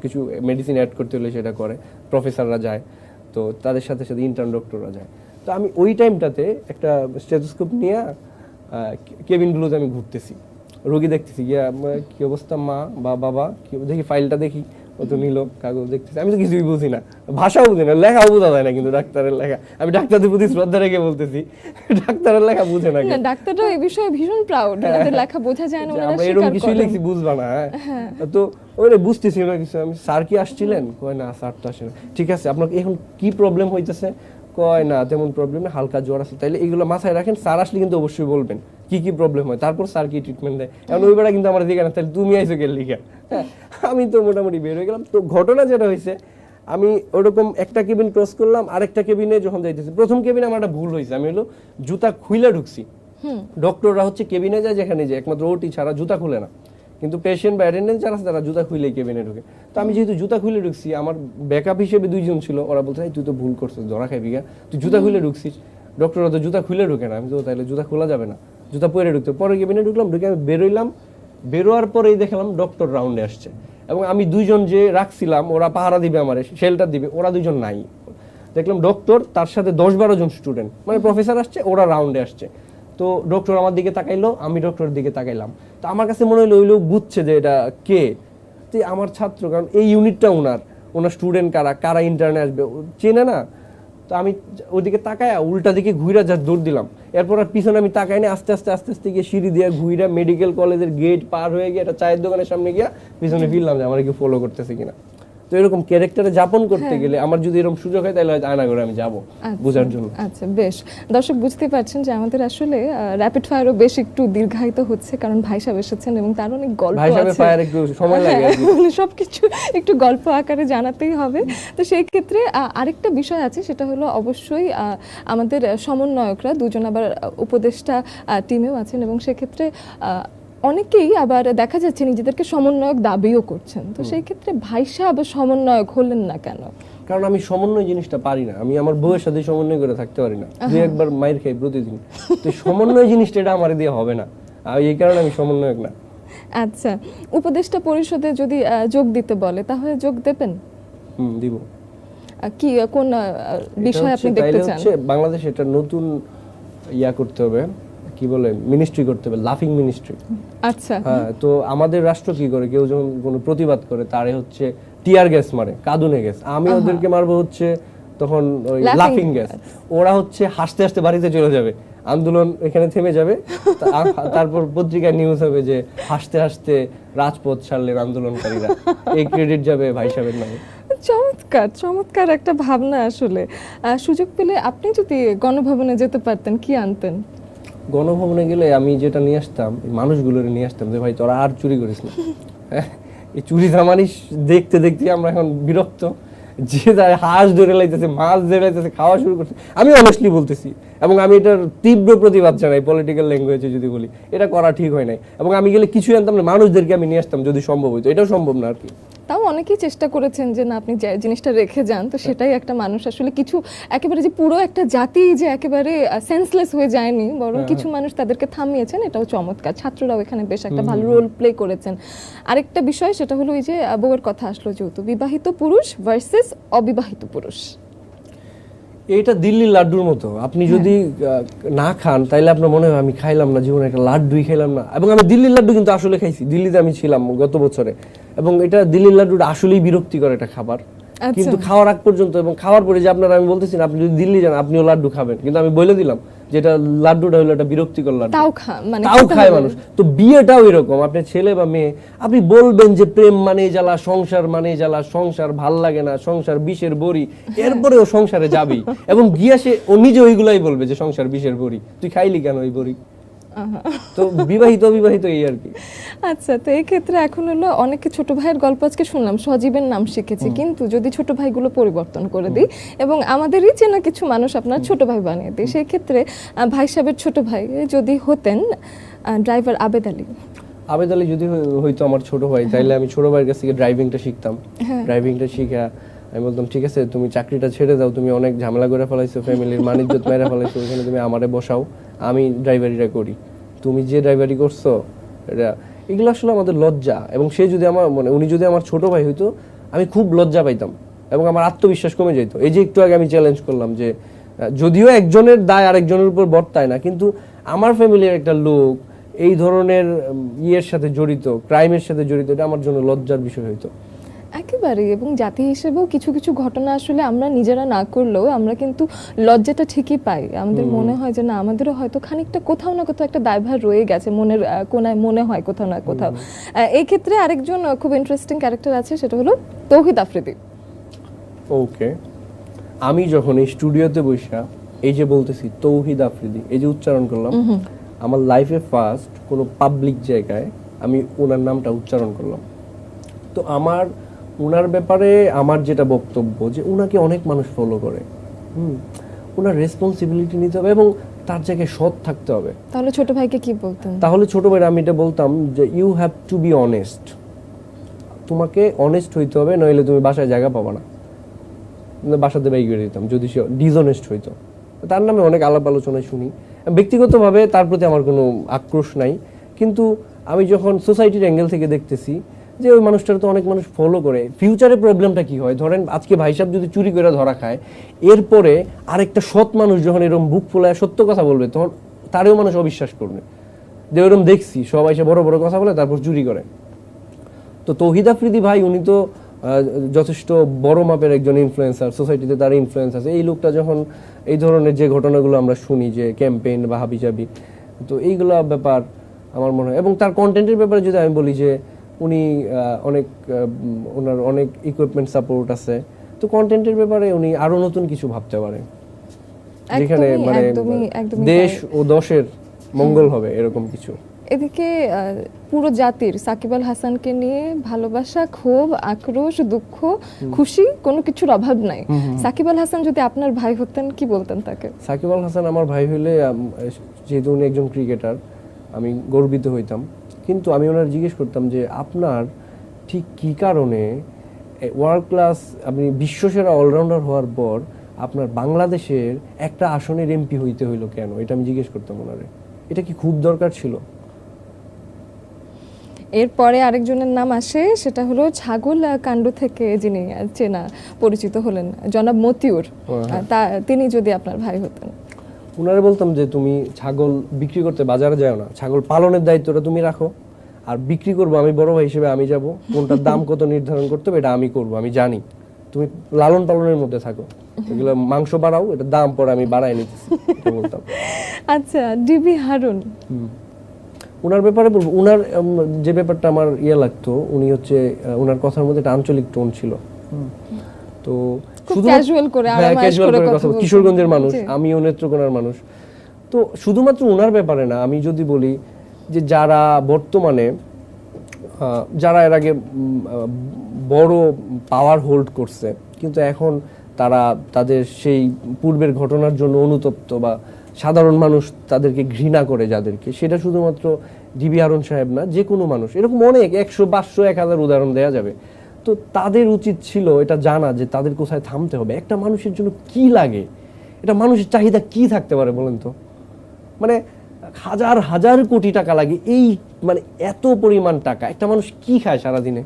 কিছু মেডিসিন অ্যাড করতে হলে সেটা করে, প্রফেসররা যায়, তো তাদের সাথে সাথে ইন্টার্ন ডক্টররা যায়। তো আমি ওই টাইমটাতে একটা স্টেথোস্কোপ নিয়ে কেবিনগুলোতে আমি ঘুরতেছি, রোগী দেখতেছি, গিয়া কি অবস্থা মা বা বাবা, দেখি ফাইলটা দেখি, ও তো নিল কাগজ দেখতেছি, আমি তো কিছুই বুঝি না, ভাষাও বুঝি না, লেখাও বোঝা যায় না, কিন্তু ডাক্তারের লেখা, আমি ডাক্তারদের প্রতি শ্রদ্ধা রেখে বলতেছি, ডাক্তারের লেখা বুঝে না। ডাক্তাররা এই বিষয়ে ভীষণ প্রাউড, ওনাদের লেখা বোঝা যায় না, ওনারা আমরা এরকম কিছুই লিখছি বুঝবা না। হ্যাঁ, তো ওরে বুঝতেছি না কিছু। আমি স্যার কি আসছিলেন? কয় না স্যার তো আসেন। ঠিক আছে, আপনার এখন কি প্রবলেম হইতেছে? কয় না তেমন প্রবলেম না, হালকা জ্বর আছে। তাইলে এগুলো মাথায় রাখেন, স্যার আসলে কিন্তু অবশ্যই বলবেন কি কি প্রবলেম হয়, তারপর স্যার কি ট্রিটমেন্ট দেয়। এখন ওই বেড়া কিন্তু আমার দিকে না, তাহলে তুমি আইসো গেল লিখা। হ্যাঁ, আমি তো মোটামুটি বের হয়ে গেলাম। তো ঘটনা যেটা হয়েছে, আমি ওরকম একটা কেবিন ক্রস করলাম, আরেকটা কেবিনে যখন যাইতেছি, প্রথম কেবিনে আমার একটা ভুল হয়েছে, আমি হলো জুতা খুইলা ঢুকছি। ডক্টররা হচ্ছে কেবিনে যায় যেখানে যায়, একমাত্র ওটি ছাড়া জুতা খুলে না, কিন্তু পেশেন্ট বা অ্যাটেন্ডেন্ট যারা আছে তারা জুতা খুলে কেবিনে ঢুকে। তো আমি যেহেতু জুতা খুলে ঢুকছি, আমার ব্যাকআপ হিসেবে 2 জন ছিল, ওরা বলছে তুই তো ভুল করছিস, ধরা খাইবি গা, তুই জুতা খুলে ঢুকছিস। ডক্টররা তো জুতা খুলে ঢুকে না। আমি তো তাহলে জুতা খোলা যাবে না, জুতা পরে ঢুকতে। পরে কেবিনে ঢুকলাম, ঢুকে আমি বেরোইলাম, বেরোয়ার পরেই দেখলাম ডক্টর রাউন্ডে আসছে, এবং আমি 2 জন যে রাখছিলাম ওরা পাহারা দিবে আমার, শেল্টার দিবে, ওরা 2 জন নাই। দেখলাম ডক্টর তার সাথে 10-12 জন স্টুডেন্ট, মানে প্রফেসর আসছে, ওরা রাউন্ডে আসছে। তো ডক্টর আমার দিকে তাকাইলো, আমি ডক্টরের দিকে তাকাইলাম। তো আমার কাছে মনে হলো ওই লোক বুঝছে যে এটা কে, তো আমার ছাত্র, কারণ এই ইউনিটটা ওনার স্টুডেন্ট কারা ইন্টার্নে আসবে চেনে না। তো আমি ওইদিকে তাকায় উল্টা দিকে ঘুরে যা দৌড় দিলাম। এরপর আর পিছনে আমি তাকাই না, আস্তে আস্তে গিয়ে সিঁড়ি দিয়ে ঘুরে মেডিকেল কলেজের গেট পার হয়ে গিয়ে একটা চায়ের দোকানের সামনে গিয়া পিছনে ফিরলাম যে আমার কি ফলো করতেছে কিনা। তো এরকম ক্যারেক্টারে যাপন করতে গেলে আমার যদি এরকম সুযোগ হয় তাহলে আয়না করে আমি যাব বোঝার জন্য। আচ্ছা, বেশ। দর্শক বুঝতে পারছেন যে আমাদের আসলে র্যাপিড ফায়ারও বেশ একটু দীর্ঘায়িত হচ্ছে, কারণ ভাই সাহেব এসেছেন এবং তার অনেক গল্প আছে। ভাই সাহেবের ফায়ার একটু সময় লাগে, সবকিছু একটু গল্প আকারে জানাতেই হবে। তো সেই ক্ষেত্রে আরেকটা বিষয় আছে, সেটা হলো অবশ্যই আমাদের সমন্বয়করা 2 জন আবার উপদেষ্টা টিমেও আছেন, এবং সেক্ষেত্রে অনেকেই আবার দেখা যাচ্ছে নিজেদেরকে সমন্বয়ক দাবিও করছেন। তো সেই ক্ষেত্রে ভাই সাহেব সমন্বয়ক হলেন না কেন? কারণ আমি সমন্বয় জিনিসটা পারি না, আমি আমার বউয়ের সাথে সমন্বয় করে থাকতে পারি না, 2-1 মাইর খাই প্রতিদিন। তো সমন্বয় জিনিসটা এটা আমার দিয়ে হবে না, আর এই কারণে আমি সমন্বয়ক না। আচ্ছা, উপদেষ্টা পরিষদে যদি যোগ দিতে বলে তাহলে যোগ দেবেন? দিব। কি কোন বিষয় আপনি দেখতে চান? বাংলাদেশে এটা নতুন করতে হবে, কি বলে, মিনিস্ট্রি করতে হবে, লাফিং মিনিস্ট্রি। আচ্ছা, হ্যাঁ। তো আমাদের রাষ্ট্র কি করে, কেউ যখন কোনো প্রতিবাদ করে তারে হচ্ছে টিয়ার গ্যাস মারে, কাঁদুনে গ্যাস, আমি ওদেরকে মারবো হচ্ছে তখন ওই লাফিং গ্যাস। ওরা হচ্ছে হাসতে হাসতে বাড়িতে চলে যাবে, আন্দোলন এখানে থেমে যাবে, তারপর পত্রিকায় নিউজ হবে যে হাসতে হাসতে রাজপথ ছাড়লেন আন্দোলনকারীরা, এই ক্রেডিট যাবে ভাই সাহেবের নামে। চমৎকার চমৎকার একটা ভাবনা। আসলে সুযোগ পেলে আপনি যদি গণভবনে যেতে পারতেন, কি আনতেন? গণভবনে গেলে আমি যেটা নিয়ে আসতাম, মানুষগুলোরে নিয়ে আসতাম যে ভাই তোরা আর চুরি করিস না। এই চুরি জামানি দেখতে দেখতে আমরা এখন বিরক্ত, যে হাঁস ধরে লাইতেছে, মাছ ধরে লাইতেছে, খাওয়া শুরু করছে। আমি অনেস্টলি বলতেছি, এবং আমি এটার তীব্র প্রতিবাদ জানাই, পলিটিক্যাল ল্যাঙ্গুয়েজে যদি বলি, এটা করা ঠিক হয় নাই। এবং আমি গেলে কিছুই আনতাম না, মানুষদেরকে আমি নিয়ে আসতাম যদি সম্ভব হইতো, এটাও সম্ভব না আর কি। তাও অনেকেই চেষ্টা করেছেন যে না আপনি যে জিনিসটা রেখে যান, তো সেটাই একটা মানুষ আসলে কিছু একেবারে যে পুরো একটা জাতি যে একেবারে সেন্সলেস হয়ে যায়নি, বরং কিছু মানুষ তাদেরকে থামিয়েছেন, এটাও চমৎকার। ছাত্ররাও এখানে বেশ একটা ভালো রোল প্লে করেছেন। আরেকটা বিষয় সেটা হলো এই যে বউয়ের কথা আসলো, যেহেতু বিবাহিত পুরুষ ভার্সেস অবিবাহিত পুরুষ, এটা দিল্লির লাড্ডুর মতো। আপনি যদি না খান তাইলে আপনার মনে হয় আমি খাইলাম না, জীবনে একটা লাড্ডুই খাইলাম না। এবং আমি দিল্লির লাড্ডু কিন্তু আসলে খাইছি, দিল্লিতে আমি ছিলাম গত বছরে, এবং এটা দিল্লির লাড্ডুটা আসলেই বিরক্তিকর একটা খাবার। কিন্তু খাওয়ার আগ পর্যন্ত এবং খাওয়ার পরে যে আপনারা, আমি বলতেছি না আপনি যদি দিল্লি যান আপনিও লাড্ডু খাবেন, কিন্তু আমি বলে দিলাম যে এটা লাড্ডুটা হলো একটা বিরক্তিকর লাড্ডু, তাও খায় মানুষ। তো বিয়েটাও এরকম, আপনি ছেলে বা মেয়ে, আপনি বলবেন যে প্রেম মানেই জ্বালা, সংসার মানেই জ্বালা, সংসার ভাল লাগে না, সংসার বিষের বড়ি, এরপরেও সংসারে যাবি এবং গিয়া সে ও নিজে ওইগুলাই বলবে যে সংসার বিষের বড়ি, তুই খাইলি কেন ওই বড়ি। তো বিবাহিত অবিবাহিত এই আর কি। আচ্ছা, তো এই ক্ষেত্রে এখন হলো অনেকে ছোট ভাইয়ের গল্প আজকে শুনলাম, সজীবের নাম শিখেছি, কিন্তু যদি ছোট ভাইগুলো পরিবর্তন করে দিই এবং আমাদেরই চেনা কিছু মানুষ আপনার ছোট ভাই বানিয়ে দিই, সেই ক্ষেত্রে ভাই সাহেবের ছোট ভাই যদি হতেন ড্রাইভার আবেদ আলী। আবেদ আলী যদি হয়তো আমার ছোট ভাই, তাইলে আমি ছোট ভাইয়ের কাছ থেকে ড্রাইভিংটা শিখতাম। ড্রাইভিংটা শিখা আমি বলতাম ঠিক আছে তুমি চাকরিটা ছেড়ে দাও, তুমি অনেক ঝামেলা করে ফেলাইছো, ফ্যামিলির মানিজ্জত মেরে ফেলাইছো, ওখানে তুমি আমারে বসাও, আমি ড্রাইভারিটা করি, তুমি যে ড্রাইভারি করছো এটা, এগুলো আসলে আমাদের লজ্জা। এবং সে যদি আমার মানে উনি যদি আমার ছোট ভাই হইতো, আমি খুব লজ্জা পাইতাম এবং আমার আত্মবিশ্বাস কমে যেত। এই যে একটু আগে আমি চ্যালেঞ্জ করলাম যে যদিও একজনের দায় আরেকজনের উপর বর্তায় না, কিন্তু আমার ফ্যামিলির একটা লোক এই ধরনের ইয়ের সাথে জড়িত, ক্রাইমের সাথে জড়িত, এটা আমার জন্য লজ্জার বিষয় হইতো একেবারে। এবং জাতি হিসেবেও কিছু কিছু ঘটনা আসলে আমরা নিজেরা না করলেও আমরা কিন্তু লজ্জাটা ঠিকই পাই। আমাদের মনে হয় যে না, আমাদেরও হয়তো খানিকটা কোথাও না কোথাও একটা দায়ভার রয়ে গেছে মনের কোনায়, মনে হয় কোথাও না কোথাও। এই ক্ষেত্রে আরেকজন খুব ইন্টারেস্টিং ক্যারেক্টার আছে, সেটা হলো তৌহিদ আফ্রিদি। ওকে, আমি যখন এই স্টুডিওতে বসা এই যে বলতেছি তৌহিদ আফ্রিদি, এই যে উচ্চারণ করলাম, আমার লাইফে ফার্স্ট কোনো পাবলিক জায়গায় আমি ওনার নামটা উচ্চারণ করলাম। তো আমার ওনার ব্যাপারে আমার যেটা বক্তব্য যে ওনাকে অনেক মানুষ ফলো করে, ওনার রেসপন্সিবিলিটি নিতে হবে এবং তার জায়গায় সৎ থাকতে হবে। তাহলে ছোট ভাইকে কি বলতেন? তাহলে ছোট ভাইরা আমি এটা বলতাম যে you have to be honest, তোমাকে অনেস্ট হইতে হবে, নইলে তুমি বাসায় জায়গা পাবা না। বাসাতে বাইক করে দিতাম যদি সে ডিসঅনেস্ট হইতো। তার নামে অনেক আলাপ আলোচনায় শুনি, ব্যক্তিগতভাবে তার প্রতি আমার কোনো আক্রোশ নাই, কিন্তু আমি যখন সোসাইটির অ্যাঙ্গেল থেকে দেখতেছি যে ওই মানুষটার তো অনেক মানুষ ফলো করে, ফিউচারে প্রবলেমটা কি হয়, ধরেন আজকে ভাই সাহেব যদি চুরি করে ধরা খায়, এরপরে আরেকটা সৎ মানুষ যখন এরকম বুক ফোলায় সত্য কথা বলবে, তখন তারেও মানুষ অবিশ্বাস করবে যে ওরকম দেখছি সবাই এসে বড় বড় কথা বলে তারপর চুরি করে। তো তৌহিদ আফ্রিদি ভাই উনি তো যথেষ্ট বড় মাপের একজন ইনফ্লুয়েন্সার, সোসাইটিতে তার ইনফ্লুয়েন্স আছে। এই লোকটা যখন এই ধরনের যে ঘটনাগুলো আমরা শুনি যে ক্যাম্পেইন বা হাবিজাবি, তো এইগুলো ব্যাপার আমার মনে হয়। এবং তার কন্টেন্টের ব্যাপারে যদি আমি বলি যে উনি অনেক ওনার অনেক ইকুইপমেন্ট সাপোর্ট আছে, তো কন্টেন্টের ব্যাপারে উনি আরো নতুন কিছু ভাবতে পারে, যেখানে মানে দেশ ও দশের মঙ্গল হবে এরকম কিছু। এদিকে পুরো জাতির সাকিব আল হাসানকে নিয়ে ভালোবাসা, ক্ষোভ, আক্রোশ, দুঃখ, খুশি, কোনো কিছুর অভাব নাই। সাকিব আল হাসান যদি আপনার ভাই হতেন কি বলতেন তাকে? সাকিব আল হাসান আমার ভাই হইলে, যেহেতু উনি একজন ক্রিকেটার, আমি গর্বিত হইতাম, কিন্তু আমি ওনার জিজ্ঞেস করতাম যে আপনার ঠিক কী কারণে ওয়ার্ল্ড ক্লাস, আপনি বিশ্বসেরা অলরাউন্ডার হওয়ার পর আপনার বাংলাদেশের একটা আসনের এমপি হইতে হইলো কেন, এটা আমি জিজ্ঞেস করতাম ওনারে। এটা কি খুব দরকার ছিল? এরপরে আরেকজনের নাম আসে, সেটা হলো ছাগল কাণ্ড থেকে যিনি চেনা পরিচিত হলেন, জনাব মতিউর। তিনি যদি আপনার ভাই হতেন? ওনারে বলতাম যে তুমি ছাগল বিক্রি করতে বাজারে যাও না, ছাগল পালনের দায়িত্বটা তুমি রাখো, আর বিক্রি করবো আমি বড় ভাই হিসেবে আমি যাব, কোনটার দাম কত নির্ধারণ করতে হবে এটা আমি করব, আমি জানি, তুমি লালন পালনের মধ্যে থাকো, এগুলো মাংস বাড়াও, এটা দাম পরে আমি বাড়াই নিতেছি বলতাম। আচ্ছা, ডিবি হারুন, ওনার ব্যাপারে বলবো, ওনার যে ব্যাপারটা আমার ইয়ে লাগতো, উনি হচ্ছে ওনার কথার মধ্যে একটা আঞ্চলিক টোন ছিল, তো ক্যাজুয়াল করে কথা, কিশোরগঞ্জের মানুষ, আমিও নেত্রকোনার মানুষ। তো শুধুমাত্র ওনার ব্যাপারে না, আমি যদি বলি যে যারা বর্তমানে, যারা এর আগে বড় পাওয়ার হোল্ড করছে কিন্তু এখন তারা তাদের সেই পূর্বের ঘটনার জন্য অনুতপ্ত, বা সাধারণ মানুষ তাদেরকে ঘৃণা করে যাদেরকে, সেটা শুধুমাত্র ডিবি হারুন সাহেব না, যে কোনো মানুষ, এরকম অনেক 100, 500, 1000 উদাহরণ দেওয়া যাবে। তো তাদের উচিত ছিল এটা জানা যে তাদের কোথায় থামতে হবে। একটা মানুষের জন্য কি লাগে, এটা মানুষের চাহিদা কি থাকতে পারে বলেন তো? মানে হাজার হাজার কোটি টাকা লাগে, এই মানে এত পরিমাণ টাকা একটা মানুষ কি খায় সারাদিনে?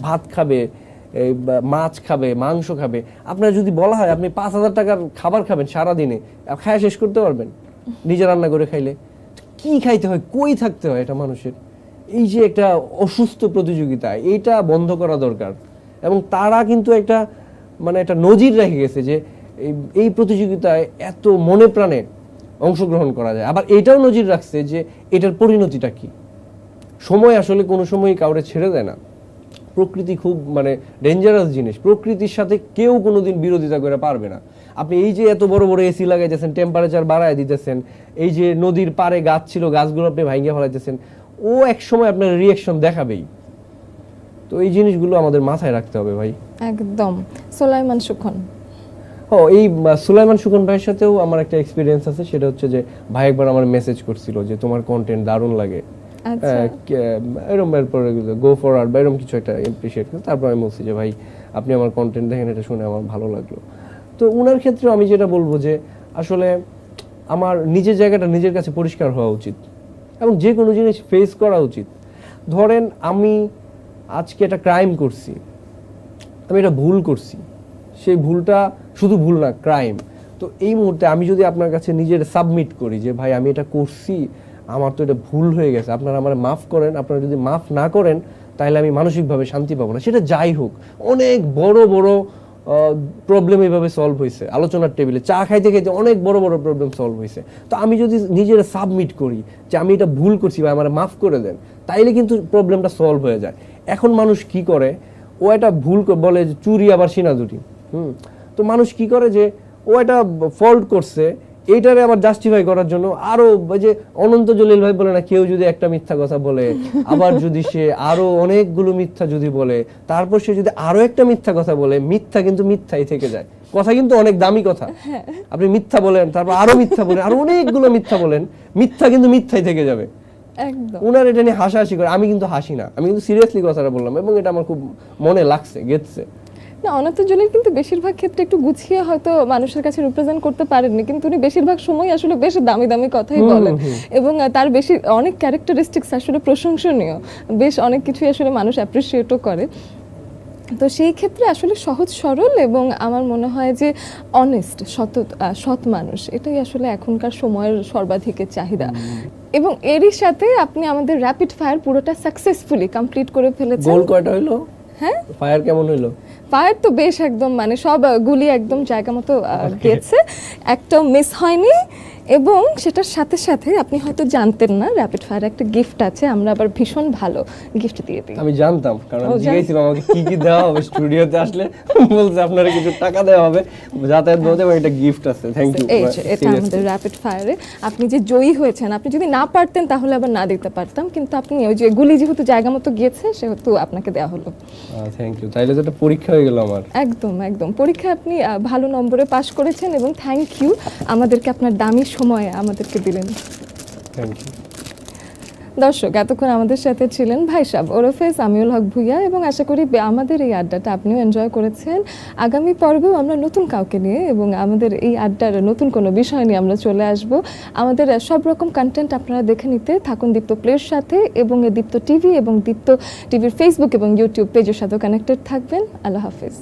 ভাত খাবে, মাছ খাবে, মাংস খাবে। আপনার যদি বলা হয় আপনি 5,000 টাকার খাবার খাবেন সারাদিনে, খায় শেষ করতে পারবেন নিজে রান্না করে খাইলে? কি খাইতে হয়, কই থাকতে হয় এটা মানুষের? এই যে একটা অসুস্থ প্রতিযোগিতা, এইটা বন্ধ করা দরকার। এবং তারা কিন্তু একটা মানে একটা নজির রেখে গেছে যে এই প্রতিযোগিতায় এত মনে প্রাণে অংশগ্রহণ করা যায়। আবার এটাও নজির রাখছে যে এটার পরিণতিটা কি। সময় আসলে কোনো সময় কাউরে ছেড়ে দেয় না। প্রকৃতি খুব মানে ডেঞ্জারাস জিনিস। প্রকৃতির সাথে কেউ কোনোদিন বিরোধিতা করে পারবে না। আপনি এই যে এত বড় বড় এসি লাগাইতেছেন, টেম্পারেচার বাড়ায় দিতেছেন, এই যে নদীর পাড়ে গাছ ছিল গাছগুলো আপনি ভাঙিয়ে ফেলাইতেছেন, ও এক সময় আপনার রিয়াকশন দেখাবেই। তো এই জিনিসগুলো আমাদের মাথায় রাখতে হবে ভাই। একদম। সুলাইমান সুখন, এই সুলাইমান সুখন ভাইয়ের সাথেও আমার একটা এক্সপিরিয়েন্স আছে। সেটা হচ্ছে যে ভাই একবার আমার মেসেজ করছিল যে তোমার কন্টেন্ট দারুণ লাগে, এরকম এরপরে গো ফরওয়ার্ড বা এরকম কিছু একটা এপ্রিশিয়েট করে। তারপর আমি বলছি যে ভাই আপনি আমার কন্টেন্ট দেখেন, এটা শুনে আমার ভালো লাগলো। তো ওনার ক্ষেত্রে আমি যেটা বলবো যে আসলে আমার নিজের জায়গাটা নিজের কাছে পরিষ্কার হওয়া উচিত এবং যে কোনো জিনিস ফেস করা উচিত। ধরেন আমি আজকে একটা ক্রাইম করছি, আমি এটা ভুল করছি, সেই ভুলটা শুধু ভুল না, ক্রাইম। তো এই মুহূর্তে আমি যদি আপনার কাছে নিজের সাবমিট করি যে ভাই আমি এটা করছি, আমার তো এটা ভুল হয়ে গেছে, আপনারা আমার মাফ করেন, আপনারা যদি মাফ না করেন তাহলে আমি মানসিকভাবে শান্তি পাবো না। সেটা যাই হোক, অনেক বড় বড় প্রবলেম এইভাবে সলভ হয়েছে আলোচনার টেবিলে, চা খাইতে খাইতে অনেক বড় বড় প্রবলেম সলভ হয়েছে। তো আমি যদি নিজের সাবমিট করি যে আমি এটা ভুল করছি বা আমার মাফ করে দেন, তাইলে কিন্তু প্রবলেমটা সলভ হয়ে যায়। এখন মানুষ কি করে, ও এটা ভুল বলে চুরি আবার সিনা দুটি। তো মানুষ কি করে যে ও এটা ফল্ট করছে, এইটারে আবার জাস্টিফাই করার জন্য আরো যে অনন্ত জলিল ভাই বলে না, কেউ যদি একটা মিথ্যা কথা বলে, আবার যদি সে আরো অনেকগুলো মিথ্যা যদি বলে, তারপর সে যদি আরো একটা মিথ্যা কথা বলে, মিথ্যা কিন্তু মিথ্যাই থেকে যায়। কথা কিন্তু অনেক দামি কথা। আপনি মিথ্যা বলেন, তারপর আরো মিথ্যা বলেন, আরো অনেকগুলো মিথ্যা বলেন, মিথ্যা কিন্তু মিথ্যাই থেকে যাবে। একদম। উনার এটা নিয়ে হাসাহাসি করে, আমি কিন্তু হাসি না, আমি কিন্তু সিরিয়াসলি কথাটা বললাম এবং এটা আমার খুব মনে লাগছে, গেছে। না, অনন্ত জলিল কিন্তু বেশিরভাগ ক্ষেত্রে একটু গুছিয়ে হয়তো মানুষের কাছে রিপ্রেজেন্ট করতে পারেননি, কিন্তু উনি বেশিরভাগ সময় আসলে বেশ দামি দামি কথাই বলেন এবং তার বেশি অনেক ক্যারেক্টারিস্টিক্স আসলে প্রশংসনীয়, বেশ অনেক কিছুই আসলে মানুষ অ্যাপ্রিসিয়েটও করে। তো সেই ক্ষেত্রে আসলে সহজ সরল এবং আমার মনে হয় যে অনেস্ট সৎ মানুষ, এটাই আসলে এখনকার সময়ের সর্বাধিক চাহিদা। এবং এরই সাথে আপনি আমাদের র্যাপিড ফায়ার পুরোটা সাকসেসফুলি কমপ্লিট করে ফেলেছেন। গোল কয়টা হইলো? হ্যাঁ, ফায়ার কেমন হইলো? ফায়ার তো বেশ একদম মানে সব গুলি একদম জায়গা মতো গেছে, একটাও মিস হয়নি। এবং সেটার সাথে সাথে আপনি হয়তো জানতেন না, র্যাপিড ফায়ার একটা গিফট আছে, আমরা আবার ভীষণ ভালো গিফট দিয়ে দিই। আমি জানতাম, কারণ জিজ্ঞাসিলাম আমাকে কি কি দেওয়া হবে স্টুডিওতে আসলে, বলছে আপনারা কিছু টাকা দেওয়া হবে যাতায়াত বলতে, এবং একটা গিফট আছে। Thank you. এটা আমাদের র্যাপিড ফায়ারে আপনি যে জয়ী হয়েছেন, আপনি যদি না পারতেন তাহলে আবার না দিতে পারতাম, কিন্তু আপনি ওই যে গুলি যেহেতু জায়গা মতো গিয়েছে সেহেতু আপনাকে দেওয়া হলো। Thank you. তাইলে তো একটা পরীক্ষা হয়ে গেল আমার। একদম একদম, পরীক্ষায় আপনি ভালো নম্বরে পাশ করেছেন এবং থ্যাংক ইউ আমাদেরকে আপনার দামি সময় আমাদেরকে দিলেন। Thank you. দর্শক, এতক্ষণ আমাদের সাথে ছিলেন ভাই সাহেব ওরফে সামিউল হক ভুইয়া, এবং আশা করি আমাদের এই আড্ডাটা আপনিও এনজয় করেছেন। আগামী পর্বেও আমরা নতুন কাউকে নিয়ে এবং আমাদের এই আড্ডার নতুন কোনো বিষয় নিয়ে আমরা চলে আসব। আমাদের সব রকম কন্টেন্ট আপনারা দেখে নিতে থাকুন দীপ্ত প্লের সাথে, এবং দীপ্ত টিভি এবং দীপ্ত টিভির ফেসবুক এবং ইউটিউব পেজের সাথেও কানেক্টেড থাকবেন। আল্লাহ হাফিজ।